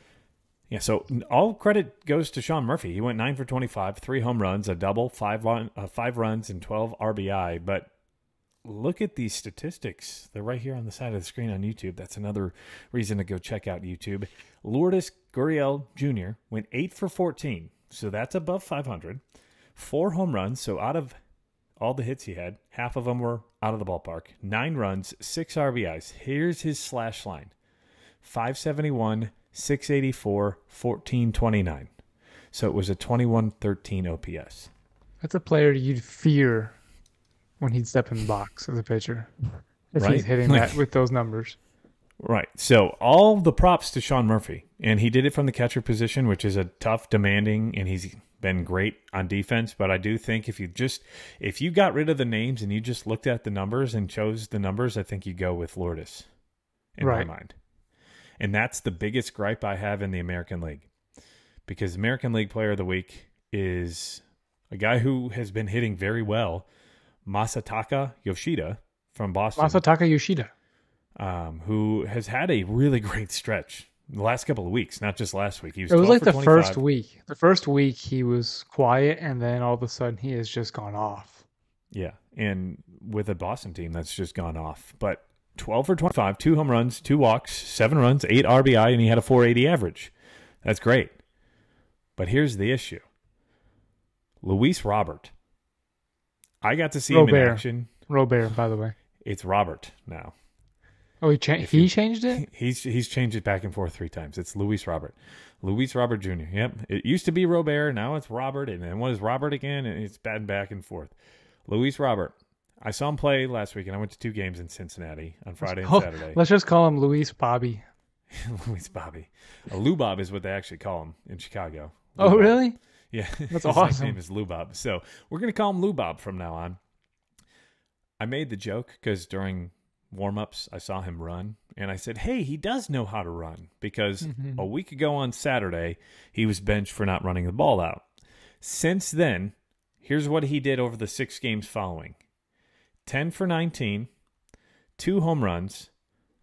Speaker 2: Yeah, so all credit goes to Sean Murphy. He went 9 for 25, 3 home runs, a double, 5 runs, and 12 RBI. But look at these statistics. They're right here on the side of the screen on YouTube. That's another reason to go check out YouTube. Lourdes Gurriel Jr. went 8 for 14, so that's above 500. 4 home runs, so out of all the hits he had, half of them were out of the ballpark. 9 runs, 6 RBIs. Here's his slash line. 571, 684, 1429. So it was a 2113 OPS.
Speaker 3: That's a player you'd fear when he'd step in the box as a pitcher. If he's hitting that with those numbers.
Speaker 2: Right. So all the props to Sean Murphy. And he did it from the catcher position, which is a tough, demanding, and he's been great on defense. But I do think if you got rid of the names and you just looked at the numbers and chose the numbers, I think you go with Lourdes in my mind. And that's the biggest gripe I have in the American League. Because American League Player of the Week is a guy who has been hitting very well, Masataka Yoshida from Boston.
Speaker 3: Masataka Yoshida.
Speaker 2: Who has had a really great stretch the last couple of weeks, not just last week.
Speaker 3: It was like the 25. First week. The first week he was quiet, and then all of a sudden he has just gone off.
Speaker 2: Yeah, and with a Boston team that's just gone off. But 12 for 25, 2 home runs, 2 walks, 7 runs, 8 RBI, and he had a 480 average. That's great. But here's the issue. Luis Robert. I got to see him in action.
Speaker 3: Robert, by the way.
Speaker 2: It's Robert now.
Speaker 3: Oh, he changed it?
Speaker 2: He's changed it back and forth 3 times. It's Luis Robert. Luis Robert Jr. Yep. It used to be Robert. Now it's Robert. And then what is Robert again? And it's back and forth. Luis Robert. I saw him play last week, and I went to 2 games in Cincinnati on Friday and Saturday.
Speaker 3: Let's just call him Luis Bobby.
Speaker 2: Luis Bobby. Lou Bob is what they actually call him in Chicago.
Speaker 3: Lou Bob. Really?
Speaker 2: Yeah.
Speaker 3: That's awesome.
Speaker 2: His name is Lou Bob. So we're going to call him Lou Bob from now on. I made the joke because during warm-ups, I saw him run, and I said, hey, he does know how to run, because a week ago on Saturday, he was benched for not running the ball out. Since then, here's what he did over the 6 games following. 10 for 19, 2 home runs,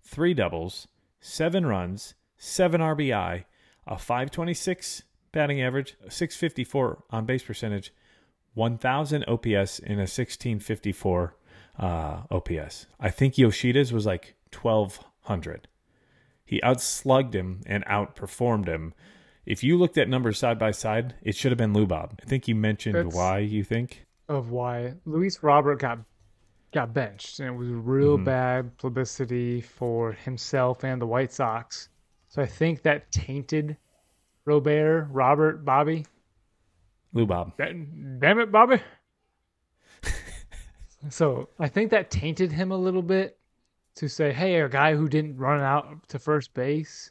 Speaker 2: 3 doubles, 7 runs, 7 RBI, a .526 batting average, a .654 on-base percentage, 1,000 OPS, and a 1,654 OPS. I think Yoshida's was like 1,200. He outslugged him and outperformed him. If you looked at numbers side by side, it should have been Lubob. I think you mentioned why you think.
Speaker 3: Of why Luis Robert got benched, and it was real bad publicity for himself and the White Sox. So I think that tainted Bobby.
Speaker 2: Lubob.
Speaker 3: Damn it, Bobby. So I think that tainted him a little bit to say, hey, a guy who didn't run out to first base.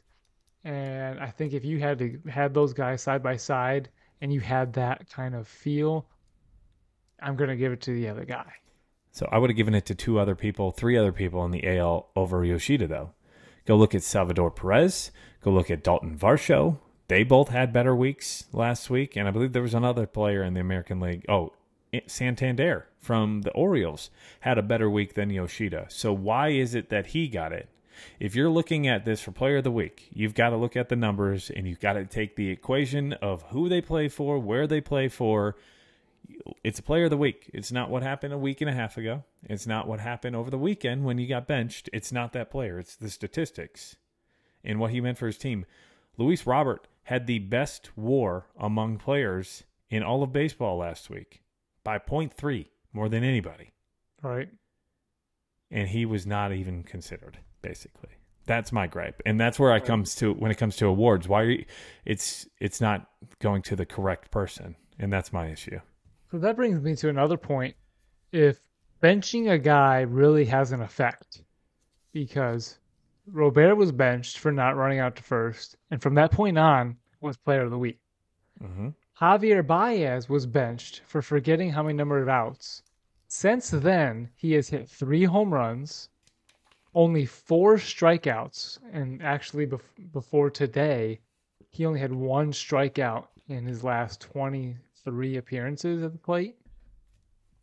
Speaker 3: And I think if you had those guys side by side and you had that kind of feel, I'm going to give it to the other guy.
Speaker 2: So I would have given it to 3 other people in the AL over Yoshida, though. Go look at Salvador Perez. Go look at Dalton Varsho. They both had better weeks last week. And I believe there was another player in the American League. Oh, Santander from the Orioles had a better week than Yoshida. So why is it that he got it? If you're looking at this for player of the week, you've got to look at the numbers, and you've got to take the equation of who they play for, where they play for. It's a player of the week. It's not what happened a week and a half ago. It's not what happened over the weekend when you got benched. It's not that player. It's the statistics and what he meant for his team. Luis Robert had the best WAR among players in all of baseball last week by 0.3 more than anybody.
Speaker 3: Right.
Speaker 2: And he was not even considered, basically. That's my gripe. And that's where it comes to when it comes to awards. It's not going to the correct person. And that's my issue.
Speaker 3: So that brings me to another point. If benching a guy really has an effect, because Robert was benched for not running out to first, and from that point on was player of the week.
Speaker 2: Mm-hmm.
Speaker 3: Javier Baez was benched for forgetting how many number of outs. Since then, he has hit 3 home runs, only 4 strikeouts, and actually before today, he only had 1 strikeout in his last 23 appearances at the plate.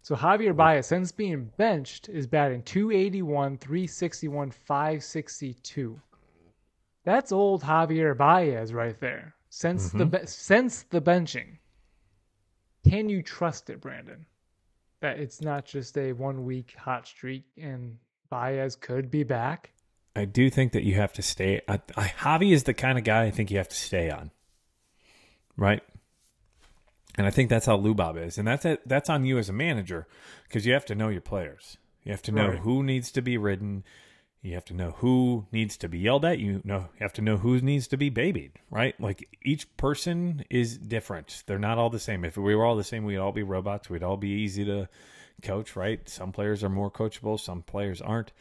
Speaker 3: So Javier Baez, since being benched, is batting .281, .361, .562. That's old Javier Baez right there. Since the benching. Can you trust it, Brandon? That it's not just a 1-week hot streak and Baez could be back?
Speaker 2: I do think that you have to stay. Javi is the kind of guy I think you have to stay on. Right? And I think that's how Lubob is. And that's on you as a manager, because you have to know your players. You have to know who needs to be ridden. You have to know who needs to be yelled at. You have to know who needs to be babied, right? Like, each person is different. They're not all the same. If we were all the same, we'd all be robots. We'd all be easy to coach, right? Some players are more coachable. Some players aren't.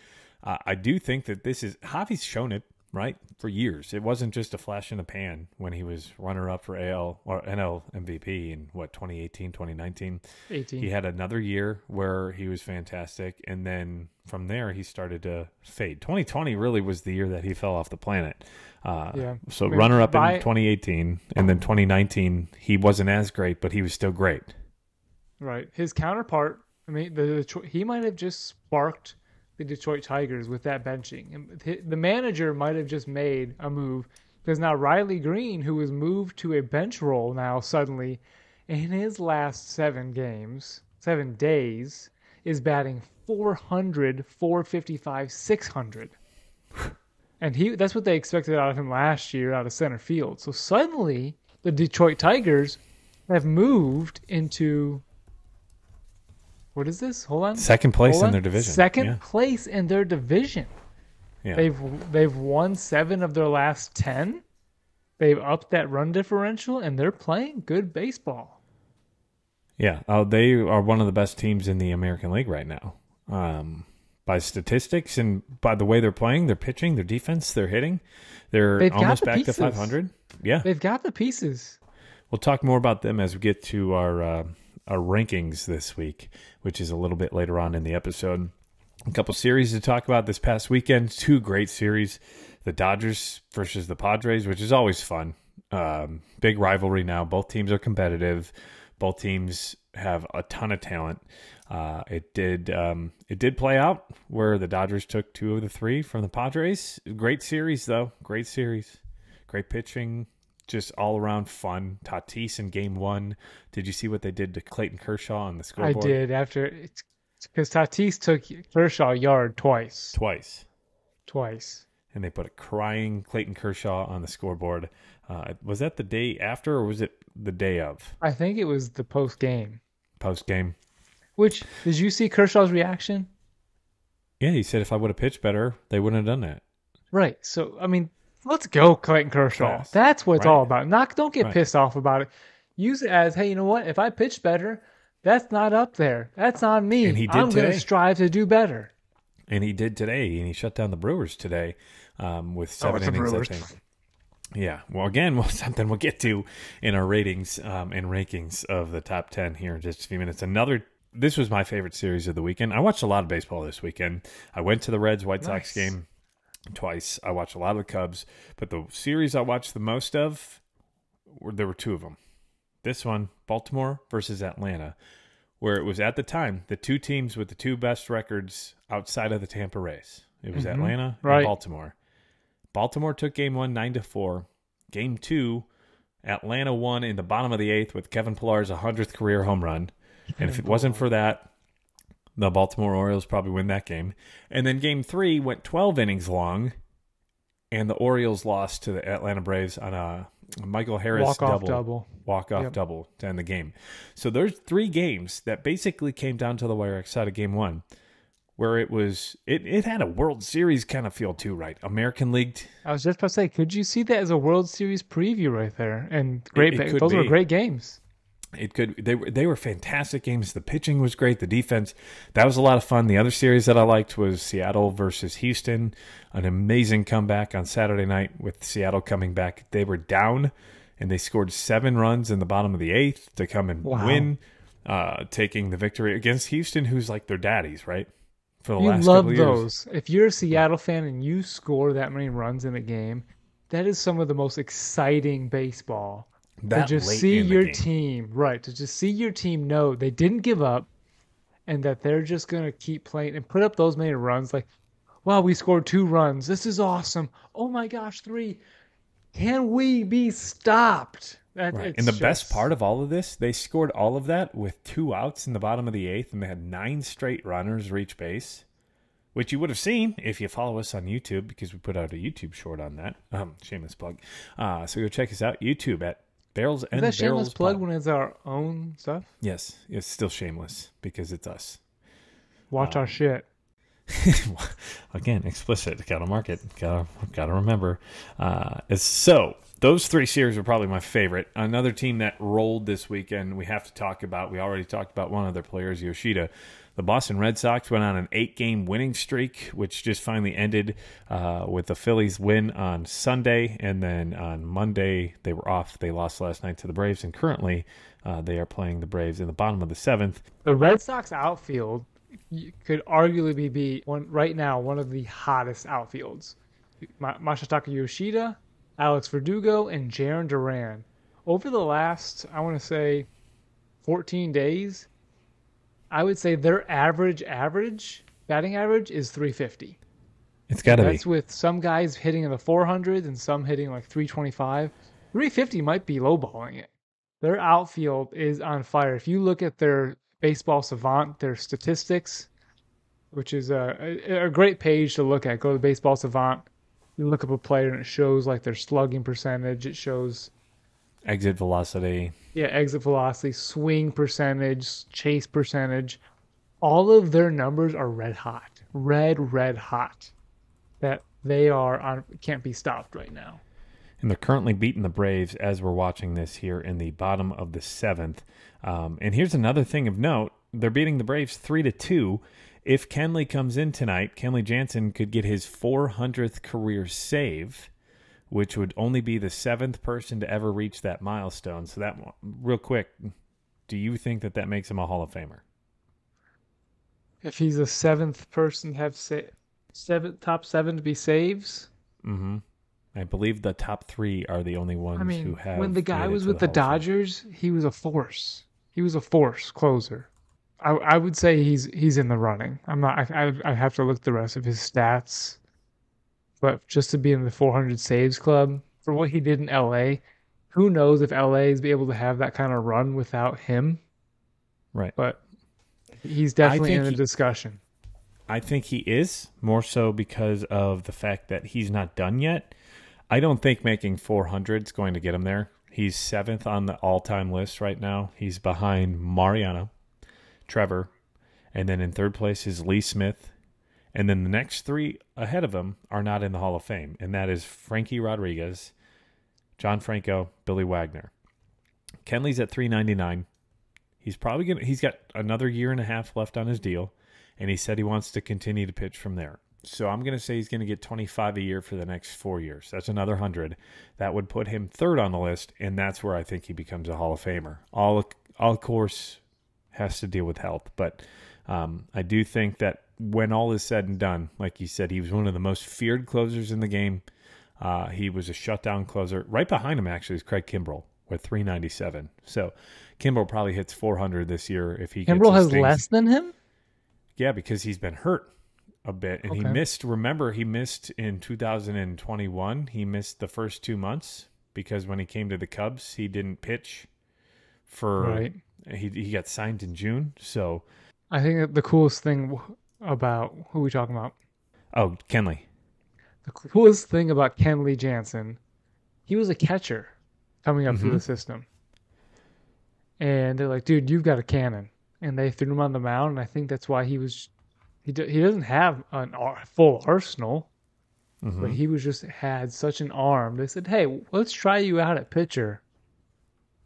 Speaker 2: I do think that Javi's shown it, right, for years. It wasn't just a flash in the pan when he was runner-up for AL or NL MVP in, 2018, 2019.
Speaker 3: 18.
Speaker 2: He had another year where he was fantastic, and then from there he started to fade. 2020 really was the year that he fell off the planet. So runner-up in 2018, and then 2019 he wasn't as great, but he was still great.
Speaker 3: Right. His counterpart, he might have just sparked the Detroit Tigers with that benching. The manager might have just made a move, because now Riley Green, who was moved to a bench role now suddenly in his last 7 days, is batting 400, 455, 600. And that's what they expected out of him last year out of center field. So suddenly the Detroit Tigers have moved into... What is this? Hold on.
Speaker 2: Second place in their division.
Speaker 3: Second place in their division.
Speaker 2: Yeah.
Speaker 3: They've won 7 of their last 10. They've upped that run differential, and they're playing good baseball.
Speaker 2: Yeah. They are one of the best teams in the American League right now. By statistics and by the way they're playing, their pitching, their defense, their hitting, they're almost back to 500. Yeah.
Speaker 3: They've got the pieces.
Speaker 2: We'll talk more about them as we get to our rankings this week, which is a little bit later on in the episode. A couple series to talk about this past weekend. Two great series. The Dodgers versus the Padres, which is always fun. Big rivalry now. Both teams are competitive. Both teams have a ton of talent. It did play out where the Dodgers took 2 of the 3 from the Padres. Great series, though. Great series. Great pitching. Just all around fun. Tatis in game 1. Did you see what they did to Clayton Kershaw on the
Speaker 3: I
Speaker 2: scoreboard?
Speaker 3: did because Tatis took Kershaw a yard twice.
Speaker 2: And they put a crying Clayton Kershaw on the scoreboard. Was that the day after or was it the day of?
Speaker 3: I think it was the post game.
Speaker 2: Post game.
Speaker 3: Which, did you see Kershaw's reaction?
Speaker 2: Yeah, he said if I would have pitched better, they wouldn't have done that.
Speaker 3: Right. So, I mean, let's go, Clayton Kershaw.
Speaker 2: Class.
Speaker 3: That's what it's
Speaker 2: Right.
Speaker 3: all about. Don't get pissed off about it. Use it as, hey, you know what? If I pitch better, that's not up there. That's on me.
Speaker 2: And he did
Speaker 3: I'm going
Speaker 2: today.
Speaker 3: to strive to do better.
Speaker 2: And he did today, and he shut down the Brewers today with 7
Speaker 3: it's the
Speaker 2: innings, I
Speaker 3: Brewers.
Speaker 2: think. Yeah. Well, again, something we'll get to in our ratings and rankings of the top 10 here in just a few minutes. This was my favorite series of the weekend. I watched a lot of baseball this weekend. I went to the Reds-White Sox game twice. I watched a lot of the Cubs. But the series I watched the most of, there were 2 of them. This one, Baltimore versus Atlanta, where it was at the time the 2 teams with the 2 best records outside of the Tampa Rays. It was Atlanta and Baltimore. Baltimore took game 1 9-4. Game 2, Atlanta won in the bottom of the 8th with Kevin Pillar's 100th career home run. And if it wasn't for that, the Baltimore Orioles probably win that game. And then game 3 went 12 innings long, and the Orioles lost to the Atlanta Braves on a Michael Harris walk-off double to end the game. So there's 3 games that basically came down to the wire outside of game 1, where it had a World Series kind of feel too, right? American League.
Speaker 3: I was just about to say, could you see that as a World Series preview right there? And those were great games.
Speaker 2: It could. They were fantastic games. The pitching was great. The defense, that was a lot of fun. The other series that I liked was Seattle versus Houston. An amazing comeback on Saturday night with Seattle coming back. They were down, and they scored 7 runs in the bottom of the 8th to come and win, taking the victory against Houston, who's like their daddies, right? For the last couple of years.
Speaker 3: You love those. If you're a Seattle fan and you score that many runs in a game, that is some of the most exciting baseball. To just see your team know they didn't give up and that they're just going to keep playing and put up those many runs. Like, wow, we scored 2 runs. This is awesome. Oh my gosh, 3. Can we be stopped?
Speaker 2: Right. And the best part of all of this, they scored all of that with 2 outs in the bottom of the 8th, and they had 9 straight runners reach base, which you would have seen if you follow us on YouTube, because we put out a YouTube short on that. Shameless plug. So go check us out, YouTube at Barrels and Barrels.
Speaker 3: Is that shameless plug when it's our own stuff?
Speaker 2: Yes, it's still shameless because it's us.
Speaker 3: Watch our shit.
Speaker 2: Again, explicit. Gotta mark it. Gotta remember. So those 3 series were probably my favorite. Another team that rolled this weekend we have to talk about. We already talked about one of their players, Yoshida. The Boston Red Sox went on an 8-game winning streak, which just finally ended with the Phillies win on Sunday. And then on Monday, they were off. They lost last night to the Braves. And currently, they are playing the Braves in the bottom of the 7th.
Speaker 3: The Red Sox outfield could arguably be right now one of the hottest outfields. Masataka Yoshida, Alex Verdugo, and Jarren Duran. Over the last, I want to say, 14 days, I would say their batting average is 350.
Speaker 2: It's got to be.
Speaker 3: That's with some guys hitting in the 400s and some hitting like 325. 350 might be lowballing it. Their outfield is on fire. If you look at their Baseball Savant, their statistics, which is a great page to look at, go to Baseball Savant. You look up a player and it shows like their slugging percentage. It shows
Speaker 2: exit velocity.
Speaker 3: Yeah, exit velocity, swing percentage, chase percentage. All of their numbers are red hot. Red hot. That they can't be stopped right now.
Speaker 2: And they're currently beating the Braves as we're watching this here in the bottom of the 7th. And here's another thing of note. They're beating the Braves 3-2. If Kenley comes in tonight, Kenley Jansen could get his 400th career save, which would only be the 7th person to ever reach that milestone. So that, real quick, do you think that makes him a Hall of Famer?
Speaker 3: If he's the seventh person to have top seven to be saves.
Speaker 2: Mm-hmm. I believe the top three are the only
Speaker 3: I
Speaker 2: ones who
Speaker 3: mean, when the
Speaker 2: have
Speaker 3: guy
Speaker 2: made it
Speaker 3: was
Speaker 2: to
Speaker 3: with
Speaker 2: the
Speaker 3: the
Speaker 2: Hall of Fame.
Speaker 3: Dodgers, he was a force. He was a force closer. I would say he's in the running. I'm not. I have to look the rest of his stats, but just to be in the 400 saves club for what he did in LA, who knows if LA is be able to have that kind of run without him?
Speaker 2: Right.
Speaker 3: But he's
Speaker 2: I
Speaker 3: definitely in
Speaker 2: think
Speaker 3: the
Speaker 2: he,
Speaker 3: discussion.
Speaker 2: I think he is more so because of the fact that he's not done yet. I don't think making 400 is going to get him there. He's seventh on the all-time list right now. He's behind Mariano, Trevor, and then in third place is Lee Smith. And then the next three ahead of him are not in the Hall of Fame, and that is Frankie Rodriguez, John Franco, Billy Wagner. Kenley's at 399. He's got another year and a half left on his deal, and he said he wants to continue to pitch from there. So I'm going to say he's going to get 25 a year for the next 4 years. That's another 100. That would put him third on the list, and that's where I think he becomes a Hall of Famer. All of course, has to deal with health, but I do think that when all is said and done, like you said, he was one of the most feared closers in the game. He was a shutdown closer. Right behind him, actually, is Craig Kimbrell with 397. So Kimbrell probably hits 400 this year if he
Speaker 3: Kimbrel
Speaker 2: gets his
Speaker 3: has
Speaker 2: things.
Speaker 3: less than him.
Speaker 2: Yeah, because he's been hurt a bit, and he
Speaker 3: Okay.
Speaker 2: missed. Remember, he missed in 2021. He missed the first 2 months because when he came to the Cubs, he didn't pitch for.
Speaker 3: Right.
Speaker 2: He got signed in June. So,
Speaker 3: I think that the coolest thing about who are we talking about?
Speaker 2: oh, Kenley.
Speaker 3: The coolest thing about Kenley Jansen, he was a catcher coming up through
Speaker 2: Mm-hmm.
Speaker 3: the system. And they're like, dude, you've got a cannon. And they threw him on the mound, and I think that's why he doesn't have a full arsenal,
Speaker 2: Mm-hmm.
Speaker 3: but he was just had such an arm. They said, hey, let's try you out at pitcher.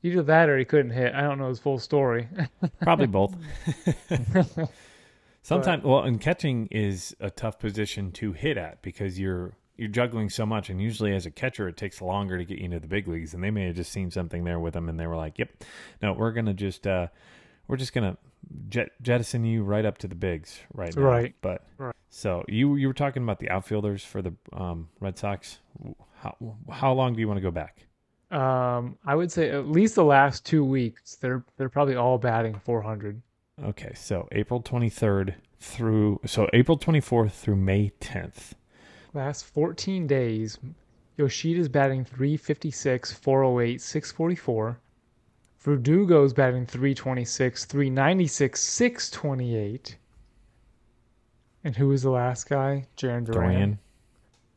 Speaker 3: Either that or he couldn't hit. I don't know his full story.
Speaker 2: Probably both. Sometimes, well, and catching is a tough position to hit at because you're juggling so much, and usually as a catcher, it takes longer to get you into the big leagues. And they may have just seen something there with him, and they were like, "Yep, no, we're just gonna jettison you right up to the bigs right now."
Speaker 3: Right.
Speaker 2: But
Speaker 3: Right.
Speaker 2: so you were talking about the outfielders for the Red Sox. How long do you want to go back?
Speaker 3: I would say at least the last 2 weeks, they're probably all batting 400.
Speaker 2: Okay, so April 24th through May 10th.
Speaker 3: Last 14 days, Yoshida's batting 356, 408, 644. Verdugo's batting 326, 396, 628. And who was the last guy? Jaron Duran.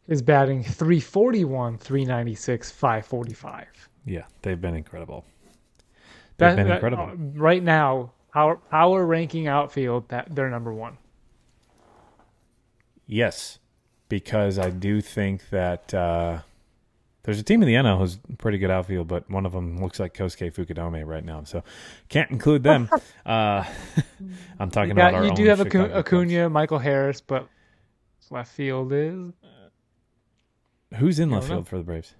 Speaker 3: Is batting 341, 396, 545.
Speaker 2: Yeah, they've been incredible. They've been incredible.
Speaker 3: Right now, power ranking outfield, that they're number one.
Speaker 2: Yes, because I do think that there's a team in the NL who's pretty good outfield, but one of them looks like Kosuke Fukudome right now, so can't include them. I'm talking about our
Speaker 3: You
Speaker 2: own
Speaker 3: do have
Speaker 2: Chicago
Speaker 3: Acuna, Michael Harris, but left field is
Speaker 2: Cubs. Who's in
Speaker 3: I
Speaker 2: left
Speaker 3: don't know.
Speaker 2: field for the Braves?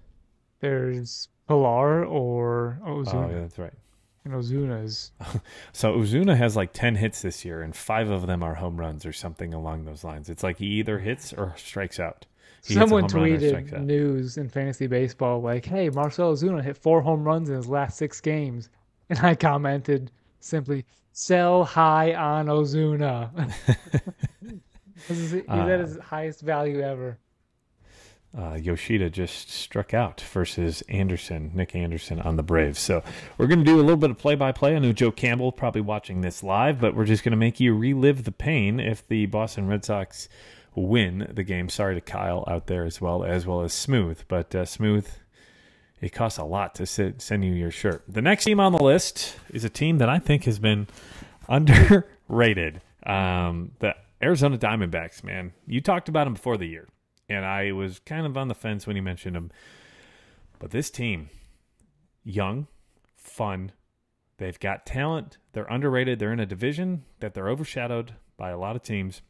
Speaker 3: there's Pilar or Ozuna.
Speaker 2: Oh, yeah, that's right.
Speaker 3: And Ozuna's
Speaker 2: So Ozuna has like 10 hits this year, and 5 of them are home runs or something along those lines. It's like he either hits or strikes out. He hits a
Speaker 3: someone
Speaker 2: home run or strikes
Speaker 3: tweeted
Speaker 2: out.
Speaker 3: news in fantasy baseball like, "Hey, Marcell Ozuna hit 4 home runs in his last 6 games," and I commented simply, "Sell high on Ozuna." He's at his highest value ever.
Speaker 2: Yoshida just struck out versus Nick Anderson on the Braves. So we're going to do a little bit of play-by-play. I know Joe Campbell probably watching this live, but we're just going to make you relive the pain if the Boston Red Sox win the game. Sorry to Kyle out there as well as Smooth. But Smooth, it costs a lot to send you your shirt. The next team on the list is a team that I think has been underrated. The Arizona Diamondbacks, man. You talked about them before the year, and I was kind of on the fence when you mentioned them. But this team, young, fun, they've got talent, they're underrated, they're in a division that they're overshadowed by a lot of teams,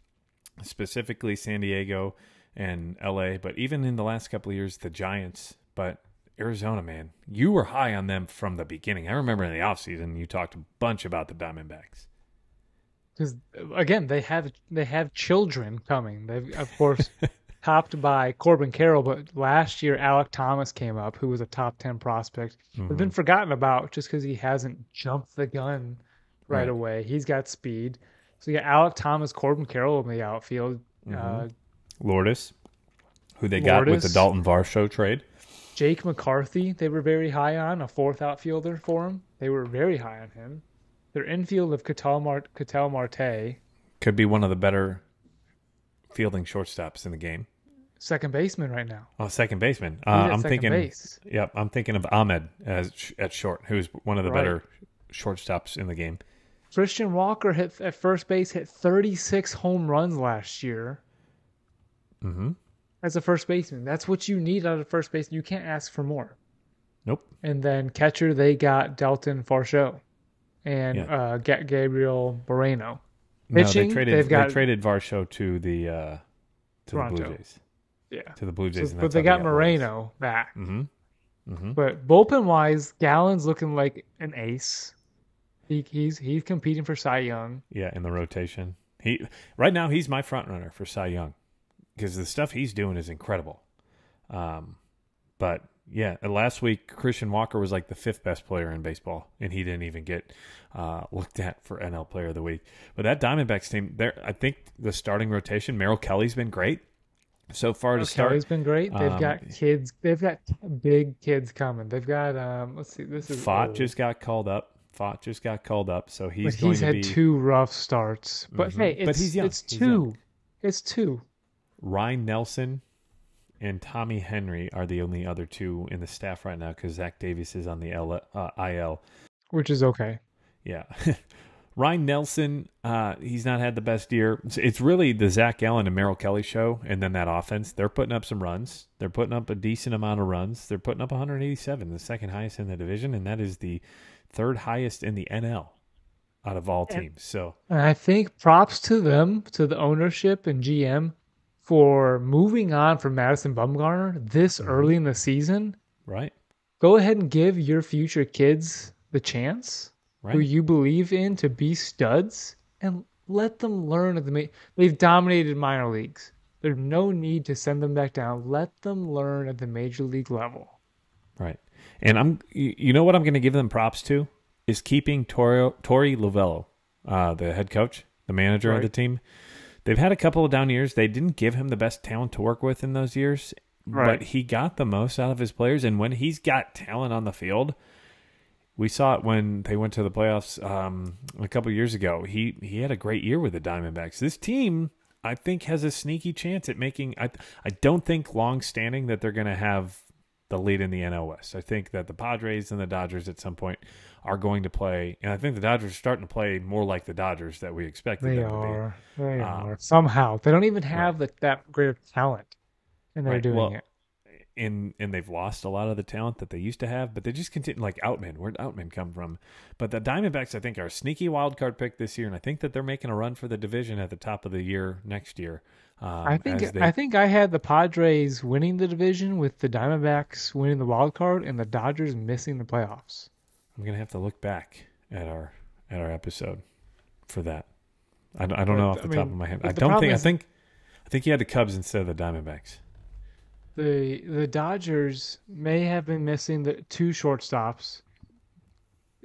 Speaker 2: specifically San Diego and LA, but even in the last couple of years, the Giants. But Arizona, man, you were high on them from the beginning. I remember in the offseason, you talked a bunch about the Diamondbacks.
Speaker 3: because again, they have children coming. They've of course topped by Corbin Carroll, but last year Alec Thomas came up, who was a top 10 prospect. Has been forgotten about just because he hasn't jumped the gun right
Speaker 2: Right.
Speaker 3: away. He's got speed. So you got Alec Thomas, Corbin Carroll in the outfield.
Speaker 2: Lourdes, who they got with the
Speaker 3: Lourdes,
Speaker 2: Dalton Varsho trade.
Speaker 3: Jake McCarthy, they were very high on, a fourth outfielder for him. They were very high on him. Their infield of Ketel Marte,
Speaker 2: Could be one of the better fielding shortstops in the game.
Speaker 3: second baseman right now.
Speaker 2: Oh, second baseman.
Speaker 3: He's at
Speaker 2: I'm
Speaker 3: second
Speaker 2: thinking.
Speaker 3: base.
Speaker 2: Yep, I'm thinking of Ahmed at short, who's one of the
Speaker 3: Right.
Speaker 2: better shortstops in the game.
Speaker 3: Christian Walker hit at first base, hit 36 home runs last year.
Speaker 2: Mm-hmm.
Speaker 3: As a first baseman, that's what you need out of first base. You can't ask for more.
Speaker 2: Nope.
Speaker 3: And then catcher, they got Dalton Varsho and
Speaker 2: Yeah.
Speaker 3: Gabriel Moreno.
Speaker 2: No,
Speaker 3: Pitching, they've got
Speaker 2: they traded Varsho to the
Speaker 3: Toronto.
Speaker 2: Blue Jays.
Speaker 3: Yeah,
Speaker 2: To the Blue Jays, and
Speaker 3: but
Speaker 2: that's
Speaker 3: they
Speaker 2: how
Speaker 3: got
Speaker 2: Lourdes.
Speaker 3: Moreno back.
Speaker 2: Mm-hmm.
Speaker 3: But bullpen wise, Gallen's looking like an ace. He's competing for Cy Young.
Speaker 2: Yeah, in the rotation. Right now he's my front runner for Cy Young because the stuff he's doing is incredible. But yeah, last week Christian Walker was like the 5th best player in baseball, and he didn't even get looked at for NL Player of the Week. But that Diamondbacks team, I think the starting rotation, Merrill Kelly's been great so far to start.
Speaker 3: Kelly's been great. They've got kids. They've got big kids coming. They've got let's see. This is
Speaker 2: Fott
Speaker 3: old.
Speaker 2: just got called up. So
Speaker 3: But
Speaker 2: he's going
Speaker 3: he's
Speaker 2: to
Speaker 3: had
Speaker 2: be
Speaker 3: 2 rough starts. But hey,
Speaker 2: But he's young.
Speaker 3: It's
Speaker 2: He's
Speaker 3: 2.
Speaker 2: young.
Speaker 3: It's 2.
Speaker 2: Ryan Nelson and Tommy Henry are the only other 2 in the staff right now because Zach Davies is on the IL.
Speaker 3: Which is okay.
Speaker 2: Yeah. Ryan Nelson, he's not had the best year. It's really the Zach Allen and Merrill Kelly show, and then that offense. They're putting up some runs. They're putting up a decent amount of runs. They're putting up 187, the second highest in the division, and that is the 3rd highest in the NL out of all teams. So
Speaker 3: And I think props to them, to the ownership and GM, for moving on from Madison Bumgarner this early in the season.
Speaker 2: right,
Speaker 3: Go ahead and give your future kids the chance who
Speaker 2: right,
Speaker 3: you believe in to be studs and let them learn at they've dominated minor leagues. There's no need to send them back down. Let them learn at the major league level.
Speaker 2: right. And you know what I'm going to give them props to is keeping Torey Lovello, the head coach, the manager of the team. They've had a couple of down years. They didn't give him the best talent to work with in those years, but he got the most out of his players. And when he's got talent on the field, we saw it when they went to the playoffs a couple of years ago. He had a great year with the Diamondbacks. This team, I think, has a sneaky chance at making. I don't think long standing that they're going to have the lead in the NL West. I think that the Padres and the Dodgers at some point are going to play, and I think the Dodgers are starting to play more like the Dodgers that we expected
Speaker 3: They
Speaker 2: them
Speaker 3: are.
Speaker 2: to be.
Speaker 3: They are. Somehow. They don't even have that great of talent, and they're doing it.
Speaker 2: And they've lost a lot of the talent that they used to have, but they just continue, like Outman. Where'd Outman come from? But the Diamondbacks, I think, are a sneaky wild card pick this year, and I think that they're making a run for the division at the top of the year next year.
Speaker 3: I think I had the Padres winning the division with the Diamondbacks winning the wild card and the Dodgers missing the playoffs.
Speaker 2: I'm gonna have to look back at our episode for that. I don't know off the top of my head. I think you had the Cubs instead of the Diamondbacks.
Speaker 3: The Dodgers may have been missing the 2 shortstops.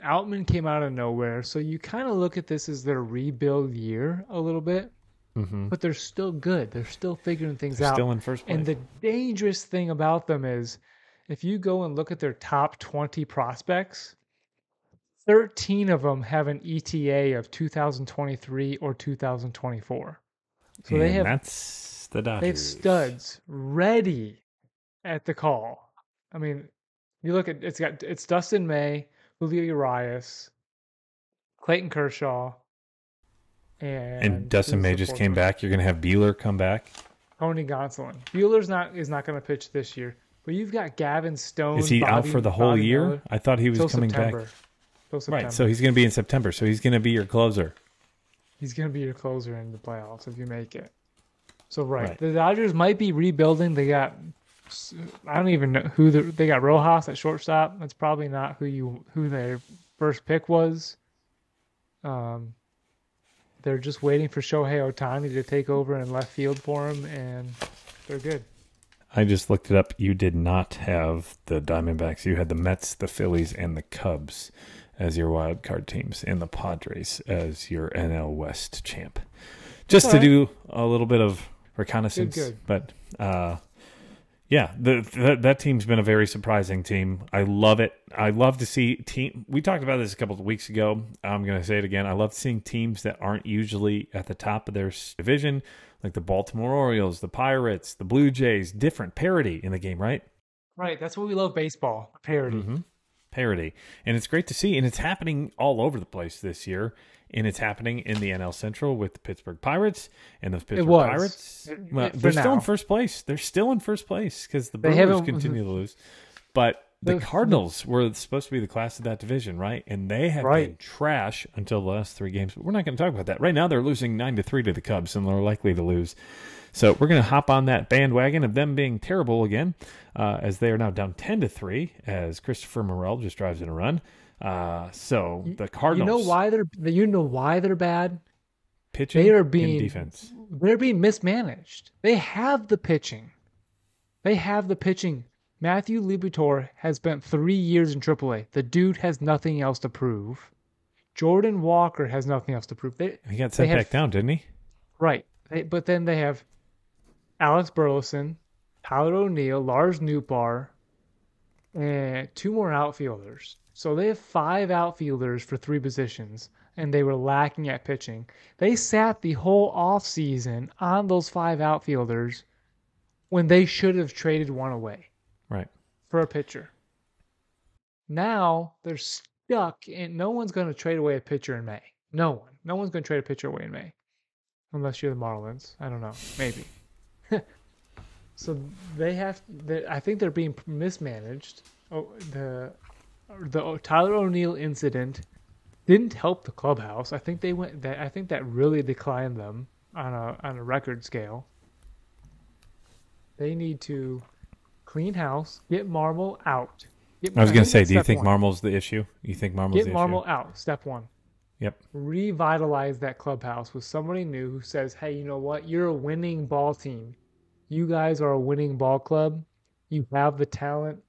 Speaker 3: Outman came out of nowhere, so you kind of look at this as their rebuild year a little bit.
Speaker 2: Mm-hmm.
Speaker 3: But they're still good. They're still figuring things
Speaker 2: They're
Speaker 3: out.
Speaker 2: still in first place.
Speaker 3: And the dangerous thing about them is if you go and look at their top 20 prospects, 13 of them have an ETA of 2023 or 2024. So
Speaker 2: that's the Dodgers.
Speaker 3: They have studs ready at the call. I mean, you look at it's Dustin May, Julio Urias, Clayton Kershaw,
Speaker 2: and Dustin May just came back. You're gonna have Buehler come back.
Speaker 3: Tony Gonsolin. Buehler's not going to pitch this year, but you've got Gavin Stone.
Speaker 2: Is he out for the whole year?
Speaker 3: Miller,
Speaker 2: I thought he was coming back. Right, so he's going to be in September. So he's going to be your closer.
Speaker 3: He's going to be your closer in the playoffs if you make it. So the Dodgers might be rebuilding. They got I don't even know who they got. Rojas at shortstop. That's probably not who their first pick was. They're just waiting for Shohei Ohtani to take over in left field for them, and they're good.
Speaker 2: I just looked it up. You did not have the Diamondbacks. You had the Mets, the Phillies, and the Cubs as your wild card teams, and the Padres as your NL West champ. Just to do a little bit of reconnaissance.
Speaker 3: Good.
Speaker 2: But yeah, that team's been a very surprising team. I love it. I love to see team. We talked about this a couple of weeks ago. I'm going to say it again. I love seeing teams that aren't usually at the top of their division, like the Baltimore Orioles, the Pirates, the Blue Jays. Different parity in the game, right?
Speaker 3: Right. That's what we love baseball. Parity.
Speaker 2: Mm-hmm. Parity. And it's great to see. And it's happening all over the place this year. And it's happening in the NL Central with the Pittsburgh Pirates. And those Pittsburgh Pirates, they're still in first place. They're still in first place because the Brewers continue to lose. But the Cardinals were supposed to be the class of that division, right? And they have been trash until the last 3 games. But we're not going to talk about that. Right now, they're losing 9-3 to the Cubs, and they're likely to lose. So we're going to hop on that bandwagon of them being terrible again, as they are now down 10-3, as Christopher Morel just drives in a run. So the Cardinals,
Speaker 3: you know why they're bad?
Speaker 2: Pitching and defense.
Speaker 3: They're being mismanaged. They have the pitching. Matthew Liberatore has spent 3 years in AAA. The dude has nothing else to prove. Jordan Walker has nothing else to prove.
Speaker 2: He got sent back down, didn't he?
Speaker 3: Right. But then they have Alex Burleson, Tyler O'Neill, Lars Nootbaar, and 2 more outfielders. So they have 5 outfielders for 3 positions, and they were lacking at pitching. They sat the whole offseason on those 5 outfielders when they should have traded one away.
Speaker 2: Right.
Speaker 3: For a pitcher. Now they're stuck, and no one's going to trade away a pitcher in May. No one. No one's going to trade a pitcher away in May. Unless you're the Marlins. I don't know. Maybe. So I think they're being mismanaged. The Tyler O'Neill incident didn't help the clubhouse. I think that really declined them on a record scale. They need to clean house, get Marmol out.
Speaker 2: I was going to say, do you think Marmol's the issue? You think Marmol's the issue?
Speaker 3: Get Marmol out, step 1.
Speaker 2: Yep.
Speaker 3: Revitalize that clubhouse with somebody new who says, hey, you know what? You're a winning ball team. You guys are a winning ball club. You have the talent.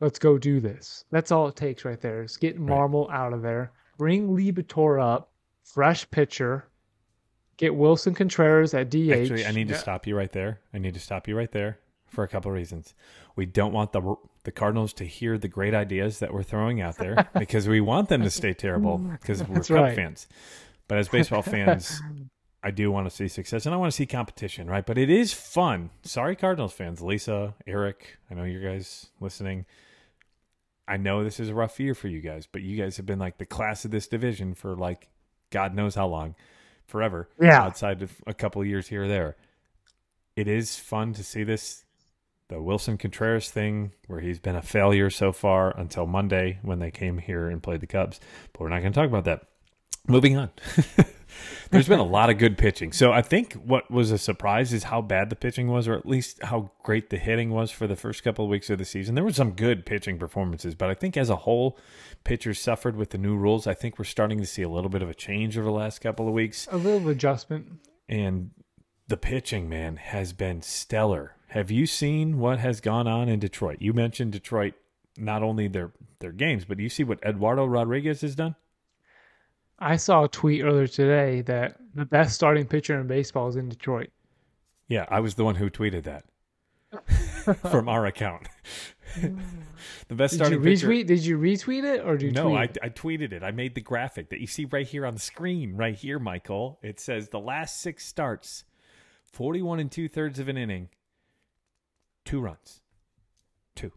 Speaker 3: Let's go do this. That's all it takes right there is get Marmol out of there. Bring Liberatore up. Fresh pitcher. Get Wilson Contreras at DH.
Speaker 2: Actually, I need to stop you right there. For a couple of reasons. We don't want the Cardinals to hear the great ideas that we're throwing out there because we want them to stay terrible because we're Cub fans. But as baseball fans, I do want to see success and I want to see competition, right? But it is fun. Sorry, Cardinals fans. Lisa, Eric, I know you guys listening. I know this is a rough year for you guys, but you guys have been like the class of this division for like God knows how long, forever.
Speaker 3: Yeah.
Speaker 2: Outside of a couple of years here or there. It is fun to see this. The Wilson Contreras thing where he's been a failure so far until Monday when they came here and played the Cubs. But we're not going to talk about that. Moving on. There's been a lot of good pitching. So I think what was a surprise is how bad the pitching was, or at least how great the hitting was for the first couple of weeks of the season. There were some good pitching performances, but I think as a whole, pitchers suffered with the new rules. I think we're starting to see a little bit of a change over the last couple of weeks.
Speaker 3: A little adjustment.
Speaker 2: And the pitching, man, has been stellar. Have you seen what has gone on in Detroit? You mentioned Detroit, not only their games, but do you see what Eduardo Rodriguez has done?
Speaker 3: I saw a tweet earlier today that the best starting pitcher in baseball is in Detroit.
Speaker 2: Yeah, I was the one who tweeted that from our account. The best starting pitcher.
Speaker 3: Did you retweet it or did you tweet it?
Speaker 2: No, I tweeted it. I made the graphic that you see right here on the screen, right here, Michael. It says the last 6 starts, 41 2/3 of an inning, 2 runs. 2.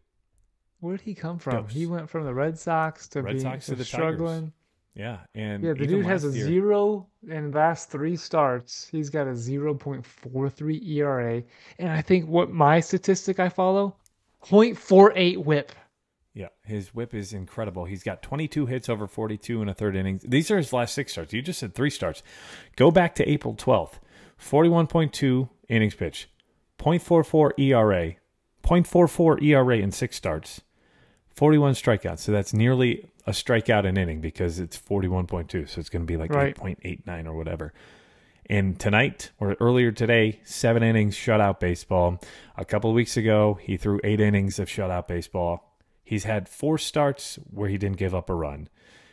Speaker 3: Where did he come from?
Speaker 2: Dose.
Speaker 3: He went from the Red Sox to
Speaker 2: the
Speaker 3: struggling.
Speaker 2: Tigers. Yeah, and
Speaker 3: the dude has a 0 in the last 3 starts. He's got a 0.43 ERA, and I think what my statistic I follow, 0.48 WHIP.
Speaker 2: Yeah, his WHIP is incredible. He's got 22 hits over 42 in a third inning. These are his last 6 starts. You just said 3 starts. Go back to April 12th. 41.2 innings pitched, 0.44 ERA, 0.44 ERA in 6 starts, 41 strikeouts. So that's nearly a strikeout an inning because it's 41.2, so it's going to be like
Speaker 3: Right.
Speaker 2: 8.89 or whatever. And tonight, or earlier today, 7 innings shutout baseball. A couple of weeks ago, he threw 8 innings of shutout baseball. He's had 4 starts where he didn't give up a run.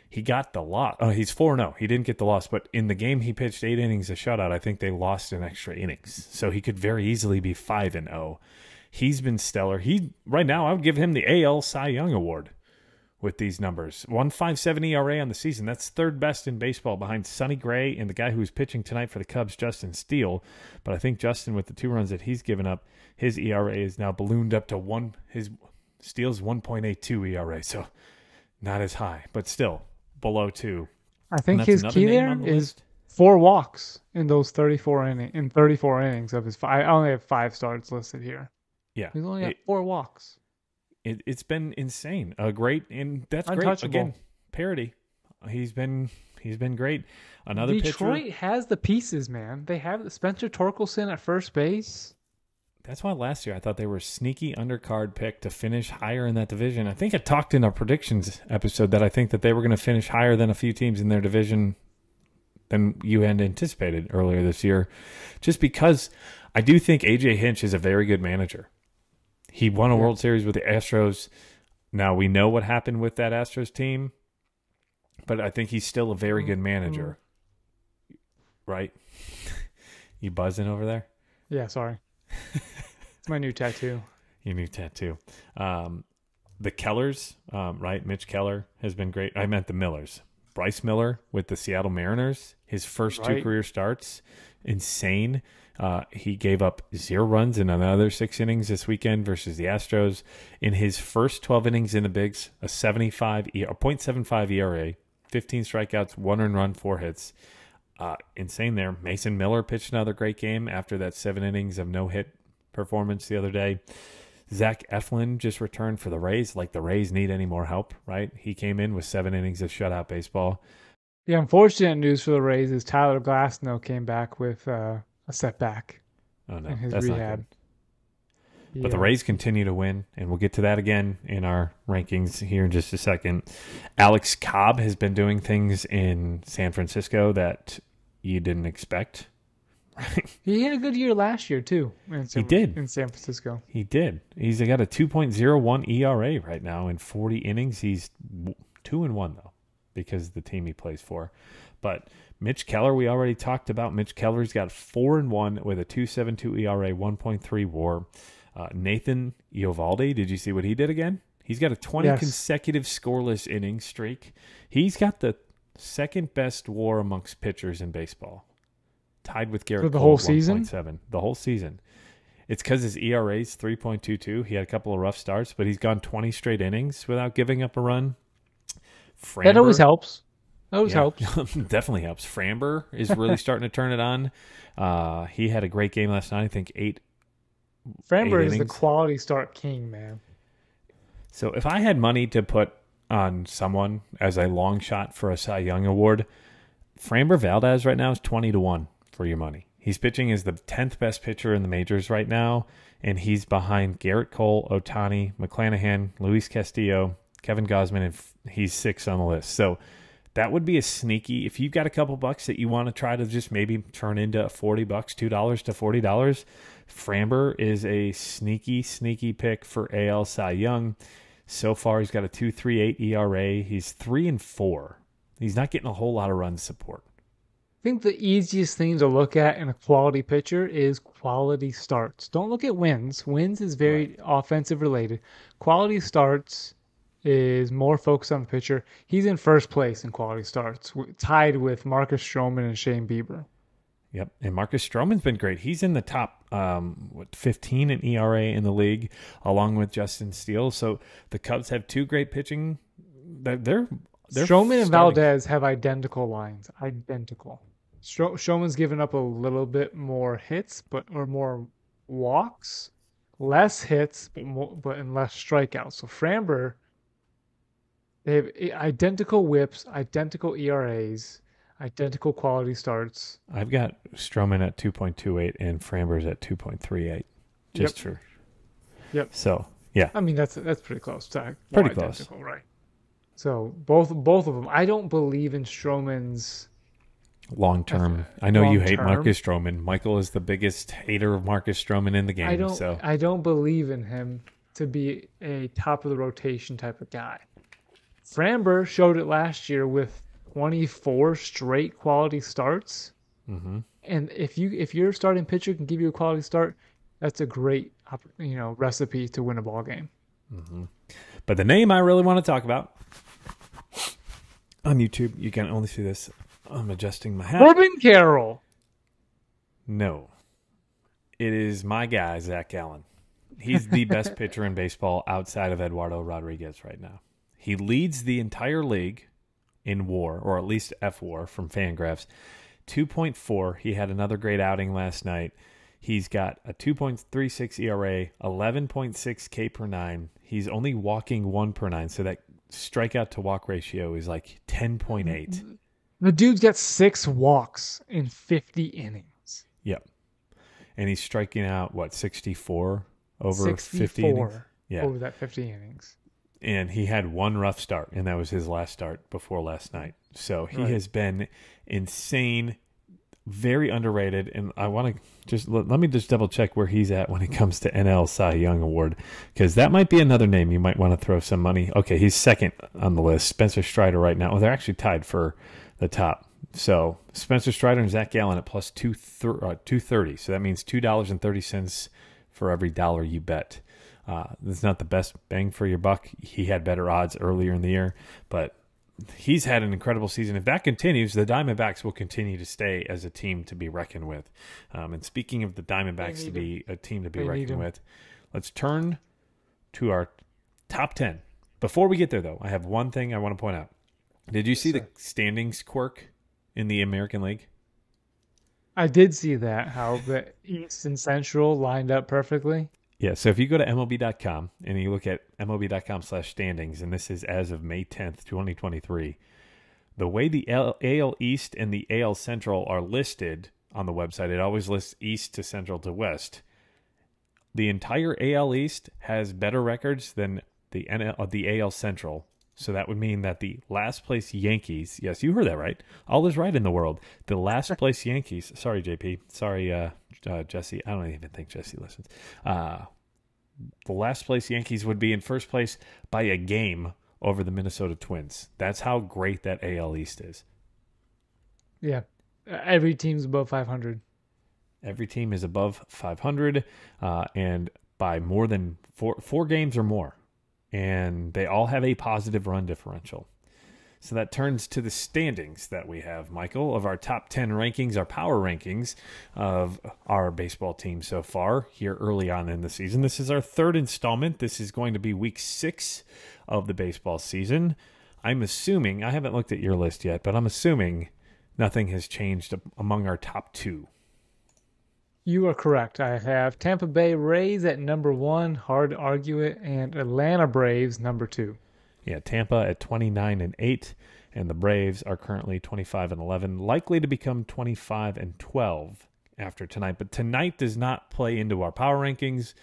Speaker 2: He got the loss. Oh, he's 4-0. He didn't get the loss, but in the game he pitched 8 innings of shutout. I think they lost in extra innings. So he could very easily be 5-0. He's been stellar. Right now, I would give him the AL Cy Young Award with these numbers. 1.57 ERA on the season. That's third best in baseball behind Sonny Gray and the guy who's pitching tonight for the Cubs, Justin Steele. But I think Justin, with the 2 runs that he's given up, his ERA is now ballooned up to 1. His Steele's 1.82 ERA, so not as high, but still below 2.
Speaker 3: I think his key there is 4 walks in those 34 innings of his 5. I only have 5 starts listed here.
Speaker 2: Yeah.
Speaker 3: He's only got 4 walks.
Speaker 2: It's been insane. Great, and that's
Speaker 3: Untouchable.
Speaker 2: great. Again, parity. He's been great. Another
Speaker 3: Detroit
Speaker 2: pitcher.
Speaker 3: has the pieces, man. They have Spencer Torkelson at first base.
Speaker 2: That's why last year I thought they were a sneaky undercard pick to finish higher in that division. I think I talked in our predictions episode that I think that they were going to finish higher than a few teams in their division than you had anticipated earlier this year, just because I do think A.J. Hinch is a very good manager. He won a World Series with the Astros. Now, we know what happened with that Astros team, but I think he's still a very good manager. Right? You buzzing over there?
Speaker 3: Yeah, sorry. It's my new tattoo.
Speaker 2: Your new tattoo. The Kellers, right? Mitch Keller has been great. I meant the Millers. Bryce Miller with the Seattle Mariners, his first 2 career starts, insane. He gave up 0 runs in another 6 innings this weekend versus the Astros. In his first 12 innings in the bigs, a 0.75 ERA, 15 strikeouts, 1 earned run, 4 hits. Insane there. Mason Miller pitched another great game after that 7 innings of no-hit performance the other day. Zach Eflin just returned for the Rays. Like the Rays need any more help, right? He came in with 7 innings of shutout baseball.
Speaker 3: The unfortunate news for the Rays is Tyler Glasnow came back with a setback in his
Speaker 2: that's
Speaker 3: rehab.
Speaker 2: not good. But the Rays continue to win, and we'll get to that again in our rankings here in just a second. Alex Cobb has been doing things in San Francisco that you didn't expect.
Speaker 3: He had a good year last year, too.
Speaker 2: He did.
Speaker 3: In San Francisco.
Speaker 2: He did. He's got a 2.01 ERA right now in 40 innings. He's 2-1, though, because of the team he plays for. But Mitch Keller, we already talked about. Mitch Keller's got 4-1 with a 2.72 ERA, 1.3 WAR. Nathan Eovaldi, did you see what he did again? He's got a 20 consecutive scoreless inning streak. He's got the second best WAR amongst pitchers in baseball, tied with Garrett Cole.
Speaker 3: For the whole season?
Speaker 2: 1.7. The whole season. It's because his ERA is 3.22. He had a couple of rough starts, but he's gone 20 straight innings without giving up a run.
Speaker 3: That always helps. Helps.
Speaker 2: Definitely helps. Framber is really starting to turn it on. He had a great game last night. I think 8
Speaker 3: Framber is
Speaker 2: innings.
Speaker 3: the quality start king, man.
Speaker 2: So if I had money to put on someone as a long shot for a Cy Young Award, Framber Valdez right now is 20-1 for your money. He's pitching as the 10th best pitcher in the majors right now, and he's behind Garrett Cole, Ohtani, McClanahan, Luis Castillo, Kevin Gausman, and he's 6th on the list. So that would be a sneaky, if you've got a couple bucks that you want to try to just maybe turn into $40, $2 to $40, Framber is a sneaky pick for AL Cy Young. So far, he's got a 2.38 ERA. He's 3-4. He's not getting a whole lot of run support.
Speaker 3: I think the easiest thing to look at in a quality pitcher is quality starts. Don't look at wins. Wins is very offensive related. Quality starts is more focused on the pitcher. He's in first place in quality starts, tied with Marcus Stroman and Shane Bieber.
Speaker 2: Yep, and Marcus Stroman's been great. He's in the top 15 in ERA in the league, along with Justin Steele. So the Cubs have 2 great pitching. They're
Speaker 3: Stroman and Valdez have identical lines. Identical. Stroman's given up a little bit more hits, or more walks, less hits, but and less strikeouts. So Framber, they have identical whips, identical ERAs, identical quality starts.
Speaker 2: I've got Stroman at 2.28 and Framber's at 2.38. Just for.
Speaker 3: Yep.
Speaker 2: So, yeah.
Speaker 3: I mean, that's pretty close.
Speaker 2: Pretty close.
Speaker 3: Right. So both of them. I don't believe in Stroman's
Speaker 2: Long term. I know you
Speaker 3: long
Speaker 2: hate
Speaker 3: term.
Speaker 2: Marcus Stroman. Michael is the biggest hater of Marcus Stroman in the game. So
Speaker 3: I don't believe in him to be a top of the rotation type of guy. Framber showed it last year with 24 straight quality starts.
Speaker 2: mm-hmm.
Speaker 3: And if your starting pitcher can give you a quality start, that's a great recipe to win a ball game.
Speaker 2: Mm-hmm. But the name I really want to talk about on YouTube, you can only see this. I'm adjusting my hat.
Speaker 3: Corbin Carroll.
Speaker 2: No, it is my guy Zach Gallen. He's the best pitcher in baseball outside of Eduardo Rodriguez right now. He leads the entire league in WAR, or at least F-WAR from Fangraphs. 2.4. He had another great outing last night. He's got a 2.36 ERA, 11.6 K per nine. He's only walking 1 per 9, so that strikeout to walk ratio is like 10.8.
Speaker 3: The dude's got 6 walks in 50 innings.
Speaker 2: Yep. And he's striking out, 64 over
Speaker 3: 64
Speaker 2: 50 innings? Yeah.
Speaker 3: over that 50 innings.
Speaker 2: And he had one rough start, and that was his last start before last night. So he has been insane, very underrated. And I want to just let me just double check where he's at when it comes to NL Cy Young Award, because that might be another name you might want to throw some money. Okay, he's second on the list. Spencer Strider right now. Well, they're actually tied for the top. So Spencer Strider and Zach Gallen at plus 230. So that means $2.30 for every dollar you bet. It's not the best bang for your buck. He had better odds earlier in the year, but he's had an incredible season. If that continues, the Diamondbacks will continue to stay as a team to be reckoned with. And speaking of the Diamondbacks to be a team to be reckoned with, let's turn to our top 10. Before we get there, though, I have one thing I want to point out. Did you see the standings quirk in the American League?
Speaker 3: I did see that, how the East and Central lined up perfectly.
Speaker 2: Yeah, so if you go to MLB.com and you look at MLB.com/standings, and this is as of May 10th, 2023, the way the AL East and the AL Central are listed on the website, it always lists East to Central to West. The entire AL East has better records than the AL Central. So that would mean that the last place Yankees, yes, you heard that right. All is right in the world. The last place Yankees, sorry, JP, sorry, Jesse. I don't even think Jesse listens. The last place Yankees would be in first place by a game over the Minnesota Twins. That's how great that AL East is.
Speaker 3: Yeah. Every team's above 500.
Speaker 2: Every team is above 500 and by more than four games or more. And they all have a positive run differential. So that turns to the standings that we have, Michael, of our top 10 rankings, our power rankings of our baseball team so far here early on in the season. This is our third installment. This is going to be week 6 of the baseball season. I'm assuming, I haven't looked at your list yet, but I'm assuming nothing has changed among our top 2.
Speaker 3: You are correct. I have Tampa Bay Rays at number 1, hard to argue it, and Atlanta Braves number 2.
Speaker 2: Yeah, Tampa at 29-8, and the Braves are currently 25-11, likely to become 25-12 after tonight. But tonight does not play into our power rankings.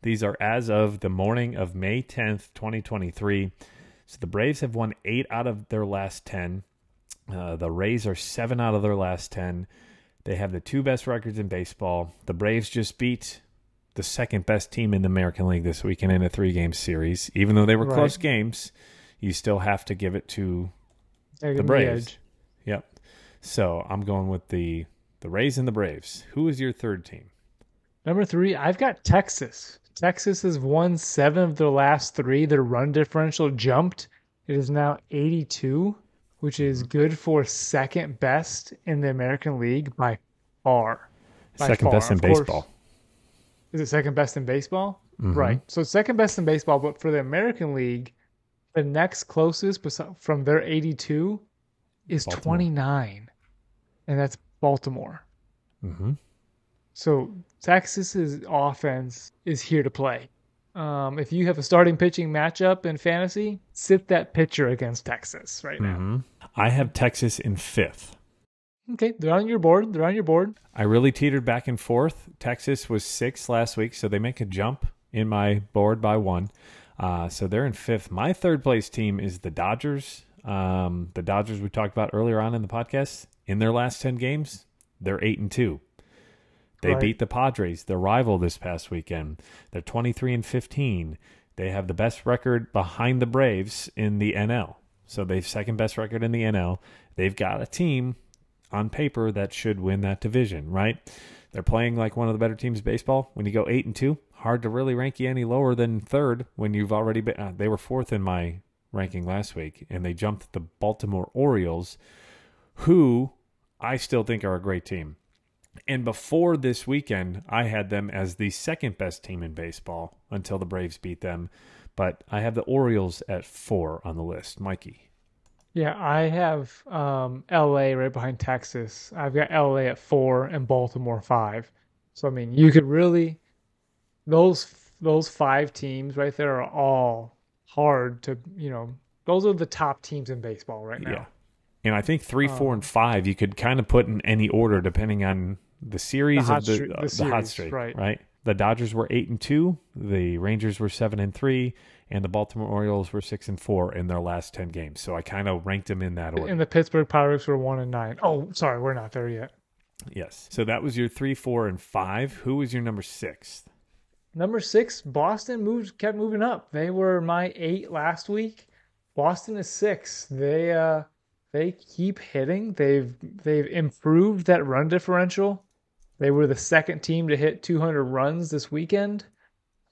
Speaker 2: These are as of the morning of May 10th, 2023. So the Braves have won 8 out of their last 10. The Rays are 7 out of their last 10. They have the 2 best records in baseball. The Braves just beat the second best team in the American League this weekend in a 3-game series. Even though they were close games, you still have to give it to the Braves. Yep. So I'm going with the Rays and the Braves. Who is your third team?
Speaker 3: Number 3, I've got Texas. Texas has won 7 of their last 3. Their run differential jumped. It is now 82, which is good for second best in the American League by far.
Speaker 2: Second best in baseball.
Speaker 3: Is it second best in baseball?
Speaker 2: Mm-hmm.
Speaker 3: Right. So second best in baseball, but for the American League, the next closest from their 82 is Baltimore. 29, and that's Baltimore.
Speaker 2: Mm-hmm.
Speaker 3: So Texas's offense is here to play. If you have a starting pitching matchup in fantasy, sit that pitcher against Texas right now.
Speaker 2: I have Texas in 5th.
Speaker 3: Okay, they're on your board.
Speaker 2: I really teetered back and forth. Texas was 6th last week, so they make a jump in my board by 1. So they're in fifth. My third place team is the Dodgers. The Dodgers we talked about earlier on in the podcast. In their last 10 games, they're 8-2. They beat the Padres, their rival, this past weekend. They're 23-15. They have the best record behind the Braves in the NL. So they've second best record in the NL. They've got a team on paper that should win that division, right? They're playing like one of the better teams in baseball. When you go 8-2, hard to really rank you any lower than third when you've already been. They were fourth in my ranking last week, and they jumped the Baltimore Orioles, who I still think are a great team. And before this weekend, I had them as the second best team in baseball until the Braves beat them. But I have the Orioles at 4 on the list. Mikey.
Speaker 3: Yeah, I have LA right behind Texas. I've got LA at 4 and Baltimore 5. So I mean, you could really those 5 teams right there are all hard to, those are the top teams in baseball right now.
Speaker 2: Yeah. And I think 3, 4, and 5 you could kind of put in any order depending on the series of the hot streak, right? The Dodgers were 8-2, the Rangers were 7-3, and the Baltimore Orioles were 6-4 in their last 10 games. So I kind of ranked them in that order.
Speaker 3: And the Pittsburgh Pirates were 1-9. Oh, sorry, we're not there yet.
Speaker 2: Yes. So that was your 3, 4, and 5. Who was your number 6?
Speaker 3: Number 6, Boston kept moving up. They were my 8 last week. Boston is 6. They keep hitting. They've improved that run differential. They were the second team to hit 200 runs this weekend.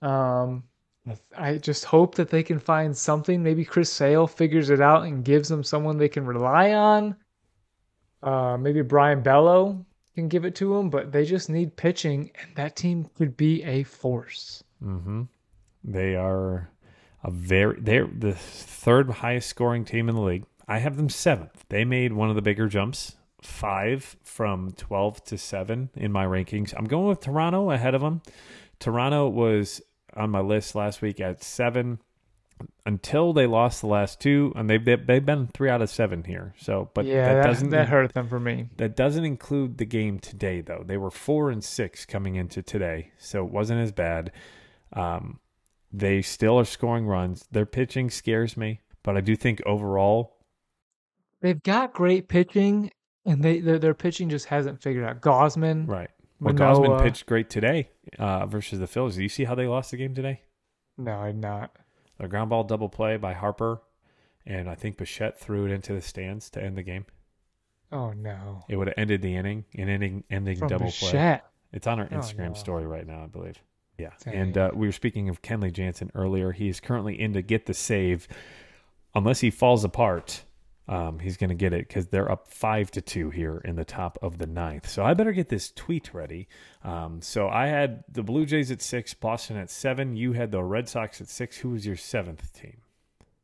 Speaker 3: I just hope that they can find something. Maybe Chris Sale figures it out and gives them someone they can rely on. Maybe Brian Bello can give it to them, but they just need pitching, and that team could be a force.
Speaker 2: Mm-hmm. They are they're the third highest scoring team in the league. I have them 7th. They made one of the bigger jumps, 5 from 12 to 7 in my rankings. I'm going with Toronto ahead of them. Toronto was on my list last week at 7 until they lost the last 2, and they've been 3 out of 7 here. So, but
Speaker 3: yeah, that hurt them for me.
Speaker 2: That doesn't include the game today, though. They were 4-6 coming into today, so it wasn't as bad. They still are scoring runs. Their pitching scares me, but I do think overall
Speaker 3: they've got great pitching, and their pitching just hasn't figured out. Gausman,
Speaker 2: right? Well, Gausman pitched great today versus the Phillies. Do you see how they lost the game today?
Speaker 3: No, I'm not.
Speaker 2: A ground ball double play by Harper, and I think Bichette threw it into the stands to end the game.
Speaker 3: Oh no!
Speaker 2: It would have ended the ending
Speaker 3: From
Speaker 2: double
Speaker 3: Bichette.
Speaker 2: play. It's on our Instagram story right now, I believe. Yeah,
Speaker 3: Dang.
Speaker 2: And we were speaking of Kenley Jansen earlier. He is currently in to get the save. Unless he falls apart, he's going to get it because they're up 5-2 here in the top of the 9th. So I better get this tweet ready. So I had the Blue Jays at 6, Boston at 7. You had the Red Sox at 6. Who was your 7th team?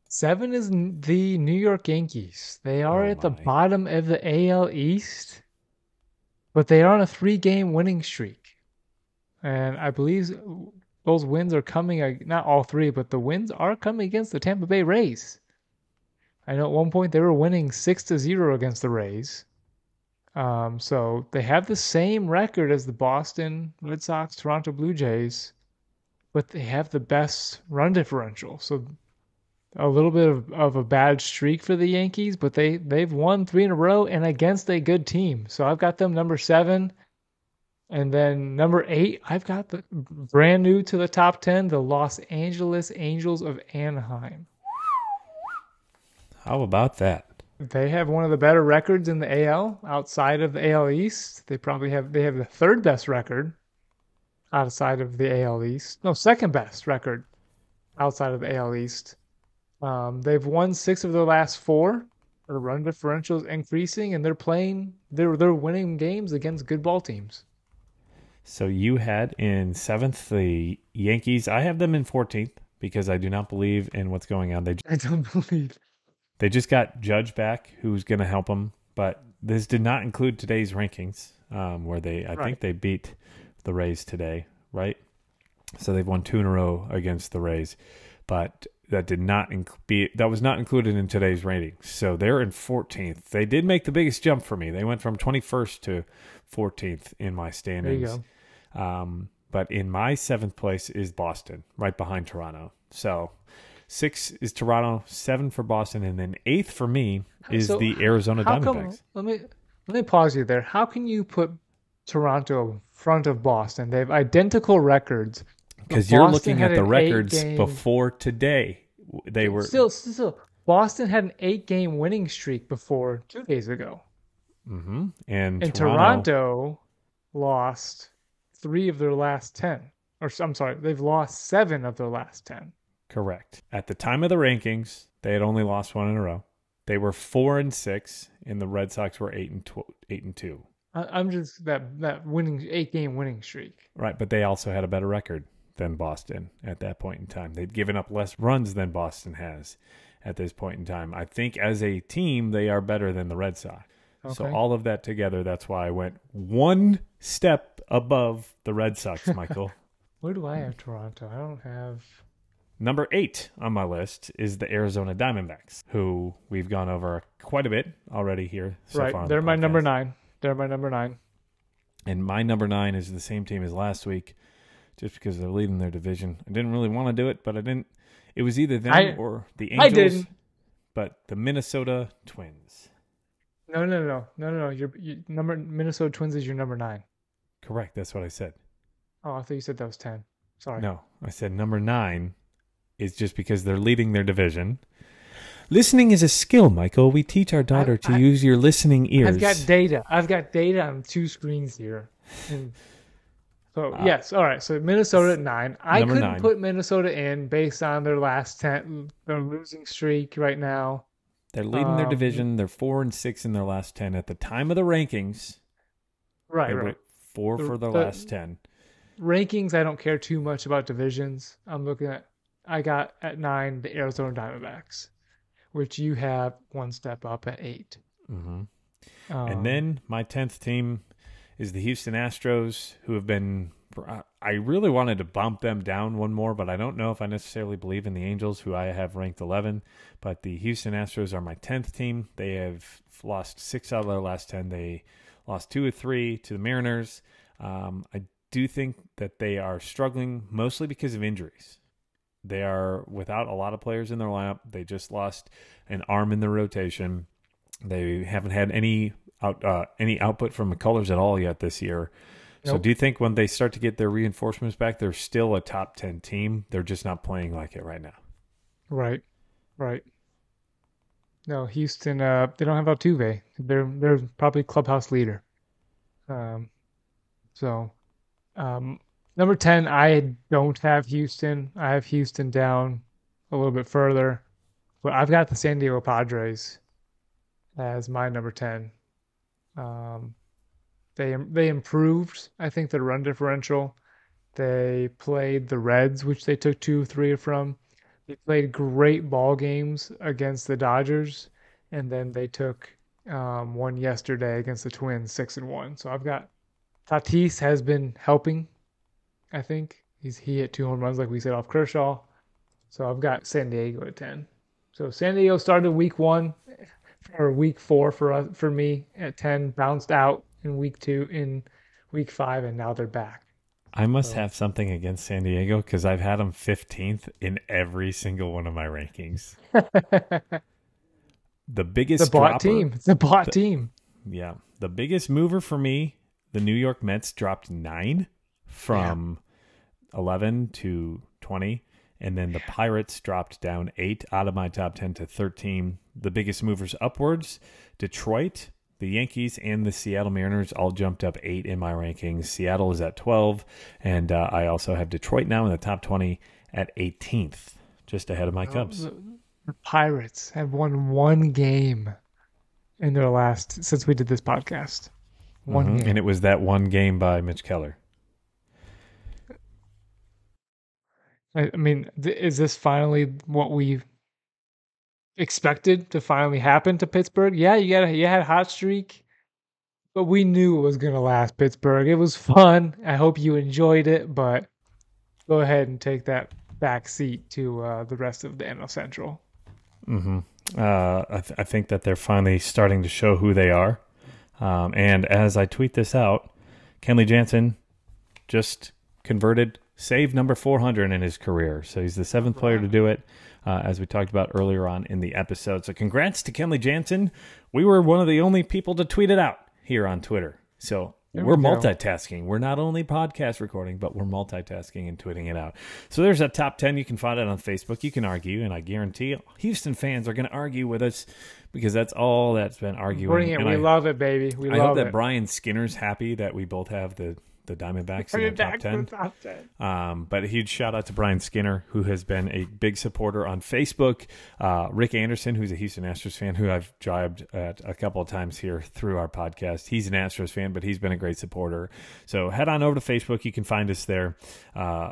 Speaker 3: 7 is the New York Yankees. They are at the bottom of the AL East, but they are on a 3-game winning streak. And I believe those wins are coming, not all 3, but the wins are coming against the Tampa Bay Rays. I know at one point they were winning 6-0 against the Rays. So they have the same record as the Boston Red Sox, Toronto Blue Jays, but they have the best run differential. So a little bit of a bad streak for the Yankees, but they've won 3 in a row and against a good team. So I've got them number 7. And then number 8, I've got the brand new to the top 10, the Los Angeles Angels of Anaheim.
Speaker 2: How about that?
Speaker 3: They have one of the better records in the AL outside of the AL East. They have the 3rd best record outside of the AL East. No, 2nd best record outside of the AL East. They've won 6 of their last 4. Their run differential is increasing, and they're winning games against good ball teams.
Speaker 2: So you had in 7th the Yankees. I have them in 14th because I do not believe in what's going on.
Speaker 3: I don't believe.
Speaker 2: They just got Judge back, who's going to help them. But this did not include today's rankings, where I think they beat the Rays today, right? So they've won 2 in a row against the Rays. But that was not included in today's ratings. So they're in 14th. They did make the biggest jump for me. They went from 21st to 14th in my standings.
Speaker 3: There you go.
Speaker 2: But in my 7th place is Boston, right behind Toronto. So 6 is Toronto, 7 for Boston, and then 8th for me is
Speaker 3: So
Speaker 2: the Arizona
Speaker 3: how
Speaker 2: Diamondbacks.
Speaker 3: come? Let me pause you there. How can you put Toronto in front of Boston? They have identical records.
Speaker 2: Because you're
Speaker 3: Boston
Speaker 2: looking
Speaker 3: had
Speaker 2: at the
Speaker 3: an
Speaker 2: records
Speaker 3: 8-game
Speaker 2: before today. They were
Speaker 3: still. Boston had an 8-game winning streak before 2 days ago,
Speaker 2: and
Speaker 3: and
Speaker 2: Toronto.
Speaker 3: Toronto lost 3 of their last 10. Or I'm sorry, they've lost 7 of their last 10.
Speaker 2: Correct. At the time of the rankings, they had only lost 1 in a row. They were 4-6, and the Red Sox were 8-2.
Speaker 3: I'm just that winning 8-game winning streak.
Speaker 2: Right, but they also had a better record than Boston at that point in time. They'd given up less runs than Boston has at this point in time. I think as a team, they are better than the Red Sox.
Speaker 3: Okay.
Speaker 2: So all of that together, that's why I went 1 step above the Red Sox, Michael.
Speaker 3: Where do I have Toronto? I don't have.
Speaker 2: Number 8 on my list is the Arizona Diamondbacks, who we've gone over quite a bit already here so
Speaker 3: Right,
Speaker 2: far.
Speaker 3: they're my number 9. They're my number 9.
Speaker 2: And my number 9 is the same team as last week, just because they're leading their division. I didn't really want to do it, but I didn't. It was either them or the Angels.
Speaker 3: I didn't.
Speaker 2: But the Minnesota Twins.
Speaker 3: No. Your number Minnesota Twins is your number 9.
Speaker 2: Correct. That's what I said.
Speaker 3: Oh, I thought you said that was 10. Sorry.
Speaker 2: No, I said number 9 is just because they're leading their division. Listening is a skill, Michael. We teach our daughter to use your listening ears.
Speaker 3: I've got data on 2 screens here. And so, yes. All right. So Minnesota at 9. I couldn't
Speaker 2: 9.
Speaker 3: put Minnesota in based on their last 10. Their losing streak right now.
Speaker 2: They're leading their division. They're 4-6 in their last 10. At the time of the rankings,
Speaker 3: Right.
Speaker 2: they
Speaker 3: Right.
Speaker 2: went 4 for their last 10.
Speaker 3: Rankings, I don't care too much about divisions. I got at 9 the Arizona Diamondbacks, which you have 1 step up at 8.
Speaker 2: Mm-hmm. And then my 10th team is the Houston Astros, who have been. I really wanted to bump them down 1 more, but I don't know if I necessarily believe in the Angels, who I have ranked 11. But the Houston Astros are my 10th team. They have lost 6 out of their last 10. They lost 2 of 3 to the Mariners. I do think that they are struggling mostly because of injuries. They are without a lot of players in their lineup. They just lost an arm in the rotation. They haven't had any output from McCullers at all yet this year. Nope. So do you think when they start to get their reinforcements back, they're still a top 10 team? They're just not playing like it right now.
Speaker 3: Right. No, Houston, they don't have Altuve. They're probably clubhouse leader. Number 10, I don't have Houston. I have Houston down a little bit further. But I've got the San Diego Padres as my number 10. They improved, I think, the run differential. They played the Reds, which they took 2-3 from. They played great ball games against the Dodgers, and then they took one yesterday against the Twins, 6-1. So I've got Tatis has been helping. I think he hit 2 home runs, like we said, off Kershaw. So I've got San Diego at 10. So San Diego started week 1 or week 4 for me at 10, bounced out in week 2, in week 5, and now they're back.
Speaker 2: I must have something against San Diego because I've had them 15th in every single one of my rankings. The biggest
Speaker 3: It's a bought team. It's a bought team.
Speaker 2: Yeah. The biggest mover for me, the New York Mets dropped 9 from 11 to 20. And then the Pirates dropped down 8 out of my top 10 to 13. The biggest movers upwards, Detroit, the Yankees, and the Seattle Mariners all jumped up 8 in my rankings. Seattle is at 12, and I also have Detroit now in the top 20 at 18th, just ahead of my Cubs.
Speaker 3: The Pirates have won 1 game in their last, since we did this podcast. 1 game.
Speaker 2: And it was that 1 game by Mitch Keller.
Speaker 3: I mean, is this finally what we expected to finally happen to Pittsburgh? Yeah, you had a hot streak, but we knew it was going to last, Pittsburgh. It was fun. I hope you enjoyed it, but go ahead and take that back seat to the rest of the NL Central.
Speaker 2: I think that they're finally starting to show who they are. And as I tweet this out, Kenley Jansen just converted saved number 400 in his career. So he's the seventh player to do it, as we talked about earlier on in the episode. So congrats to Kenley Jansen. We were one of the only people to tweet it out here on Twitter. So we're multitasking. We're not only podcast recording, but we're multitasking and tweeting it out. So there's a top 10. You can find it on Facebook. You can argue, and I guarantee Houston fans are going to argue with us because that's all that's been arguing.
Speaker 3: Bring it. We love it, baby.
Speaker 2: I hope that Brian Skinner's happy that we both have the Diamondbacks in the top 10. But a huge shout out to Brian Skinner, who has been a big supporter on Facebook. Rick Anderson, who's a Houston Astros fan, who I've jibed at a couple of times here through our podcast. He's an Astros fan, but he's been a great supporter. So head on over to Facebook. You can find us there.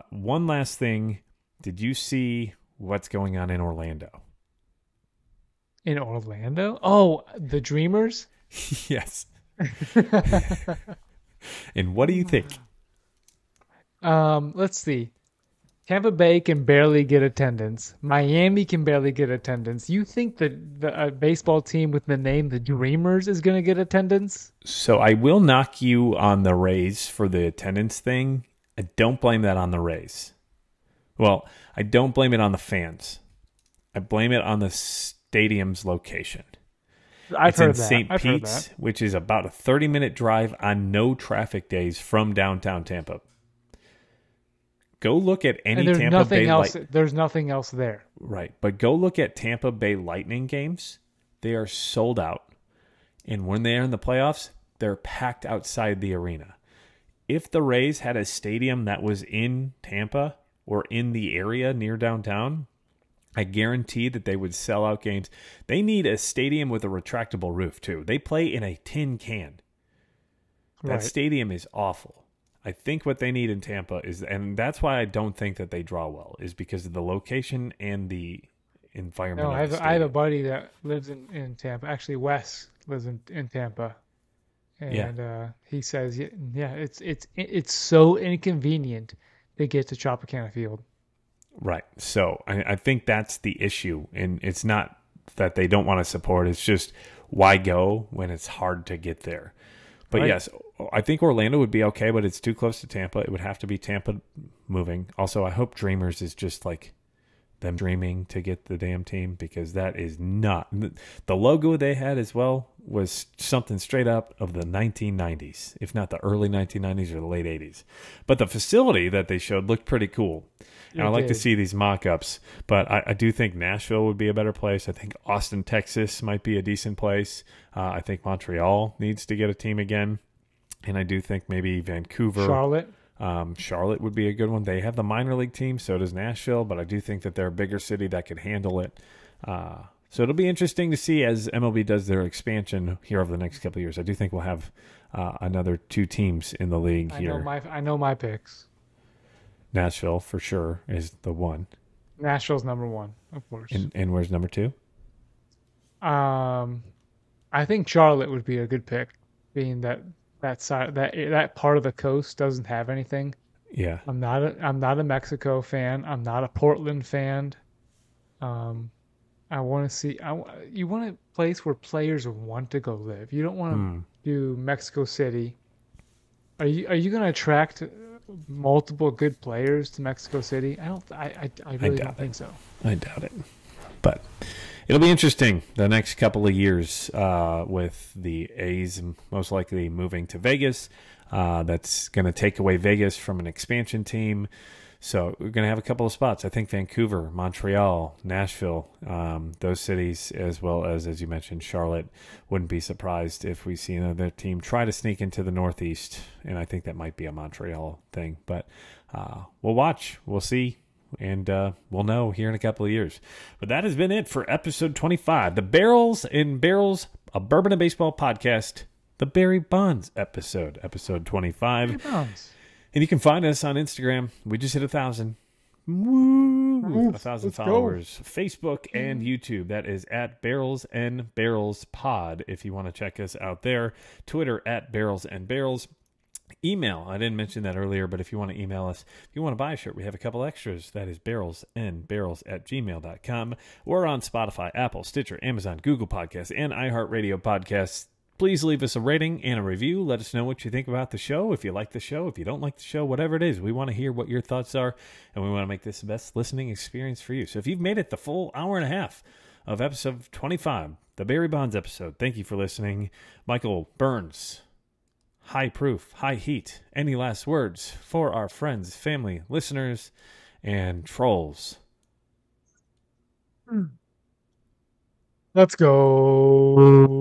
Speaker 2: One last thing. Did you see what's going on in Orlando?
Speaker 3: In Orlando? Oh, the Dreamers?
Speaker 2: Yes. And what do you think?
Speaker 3: Let's see. Tampa Bay can barely get attendance. Miami can barely get attendance. You think that the baseball team with the name the Dreamers is going to get attendance?
Speaker 2: So I will knock you on the Rays for the attendance thing. I don't blame that on the Rays. Well, I don't blame it on the fans. I blame it on the stadium's location.
Speaker 3: I've heard
Speaker 2: in St. Pete's, which is about a 30-minute drive on no traffic days from downtown Tampa. Go look at any Tampa Bay.
Speaker 3: There's nothing else there.
Speaker 2: Right, but go look at Tampa Bay Lightning games. They are sold out, and when they are in the playoffs, they're packed outside the arena. If the Rays had a stadium that was in Tampa or in the area near downtown, I guarantee that they would sell out games. They need a stadium with a retractable roof, too. They play in a tin can. That stadium is awful. I think what they need in Tampa is, and that's why I don't think that they draw well, is because of the location and the environment.
Speaker 3: No, I have a buddy that lives in Tampa. Actually, Wes lives in Tampa. And he says, it's so inconvenient to get to Tropicana Field.
Speaker 2: Right. So I think that's the issue. And it's not that they don't want to support. It's just why go when it's hard to get there. But yes, I think Orlando would be okay, but it's too close to Tampa. It would have to be Tampa moving. Also, I hope Dreamers is just like them dreaming to get the damn team, because that is not. The logo they had as well was something straight up of the 1990s, if not the early 1990s or the late 80s. But the facility that they showed looked pretty cool. And I like to see these mock-ups, but I do think Nashville would be a better place. I think Austin, Texas might be a decent place. I think Montreal needs to get a team again. And I do think maybe Vancouver. Charlotte would be a good one. They have the minor league team, so does Nashville, but I do think that they're a bigger city that could handle it. So it'll be interesting to see as MLB does their expansion here over the next couple of years. I do think we'll have another two teams in the league here.
Speaker 3: I know my picks.
Speaker 2: Nashville, for sure, is the one.
Speaker 3: Nashville's number one, of course.
Speaker 2: And where's number two?
Speaker 3: I think Charlotte would be a good pick, being that side that part of the coast doesn't have anything.
Speaker 2: Yeah.
Speaker 3: I'm not a Mexico fan. I'm not a Portland fan. I want to see. You want a place where players want to go live. You don't want to do Mexico City. Are you going to attract multiple good players to Mexico City? I really don't think so.
Speaker 2: I doubt it. But it'll be interesting the next couple of years with the A's most likely moving to Vegas. That's going to take away Vegas from an expansion team. So we're going to have a couple of spots. I think Vancouver, Montreal, Nashville, those cities, as well as you mentioned, Charlotte. Wouldn't be surprised if we see another team try to sneak into the Northeast, and I think that might be a Montreal thing. But we'll watch. We'll see, and we'll know here in a couple of years. But that has been it for episode 25, the Barrels and Barrels, a Bourbon and Baseball podcast, the Barry Bonds episode 25.
Speaker 3: Barry Bonds.
Speaker 2: And you can find us on Instagram. We just hit 1,000. Woo! 1,000 followers. Go. Facebook and YouTube. That is at Barrels and Barrels Pod if you want to check us out there. Twitter at Barrels and Barrels. Email. I didn't mention that earlier, but if you want to email us, if you want to buy a shirt, we have a couple extras. That is barrelsandbarrels@gmail.com. We're on Spotify, Apple, Stitcher, Amazon, Google Podcasts, and iHeartRadio Podcasts. Please leave us a rating and a review. Let us know what you think about the show. If you like the show, if you don't like the show, whatever it is, we want to hear what your thoughts are, and we want to make this the best listening experience for you. So if you've made it the full hour and a half of episode 25, the Barry Bonds episode, thank you for listening. Michael Burns, high proof, high heat. Any last words for our friends, family, listeners, and trolls?
Speaker 3: Let's go.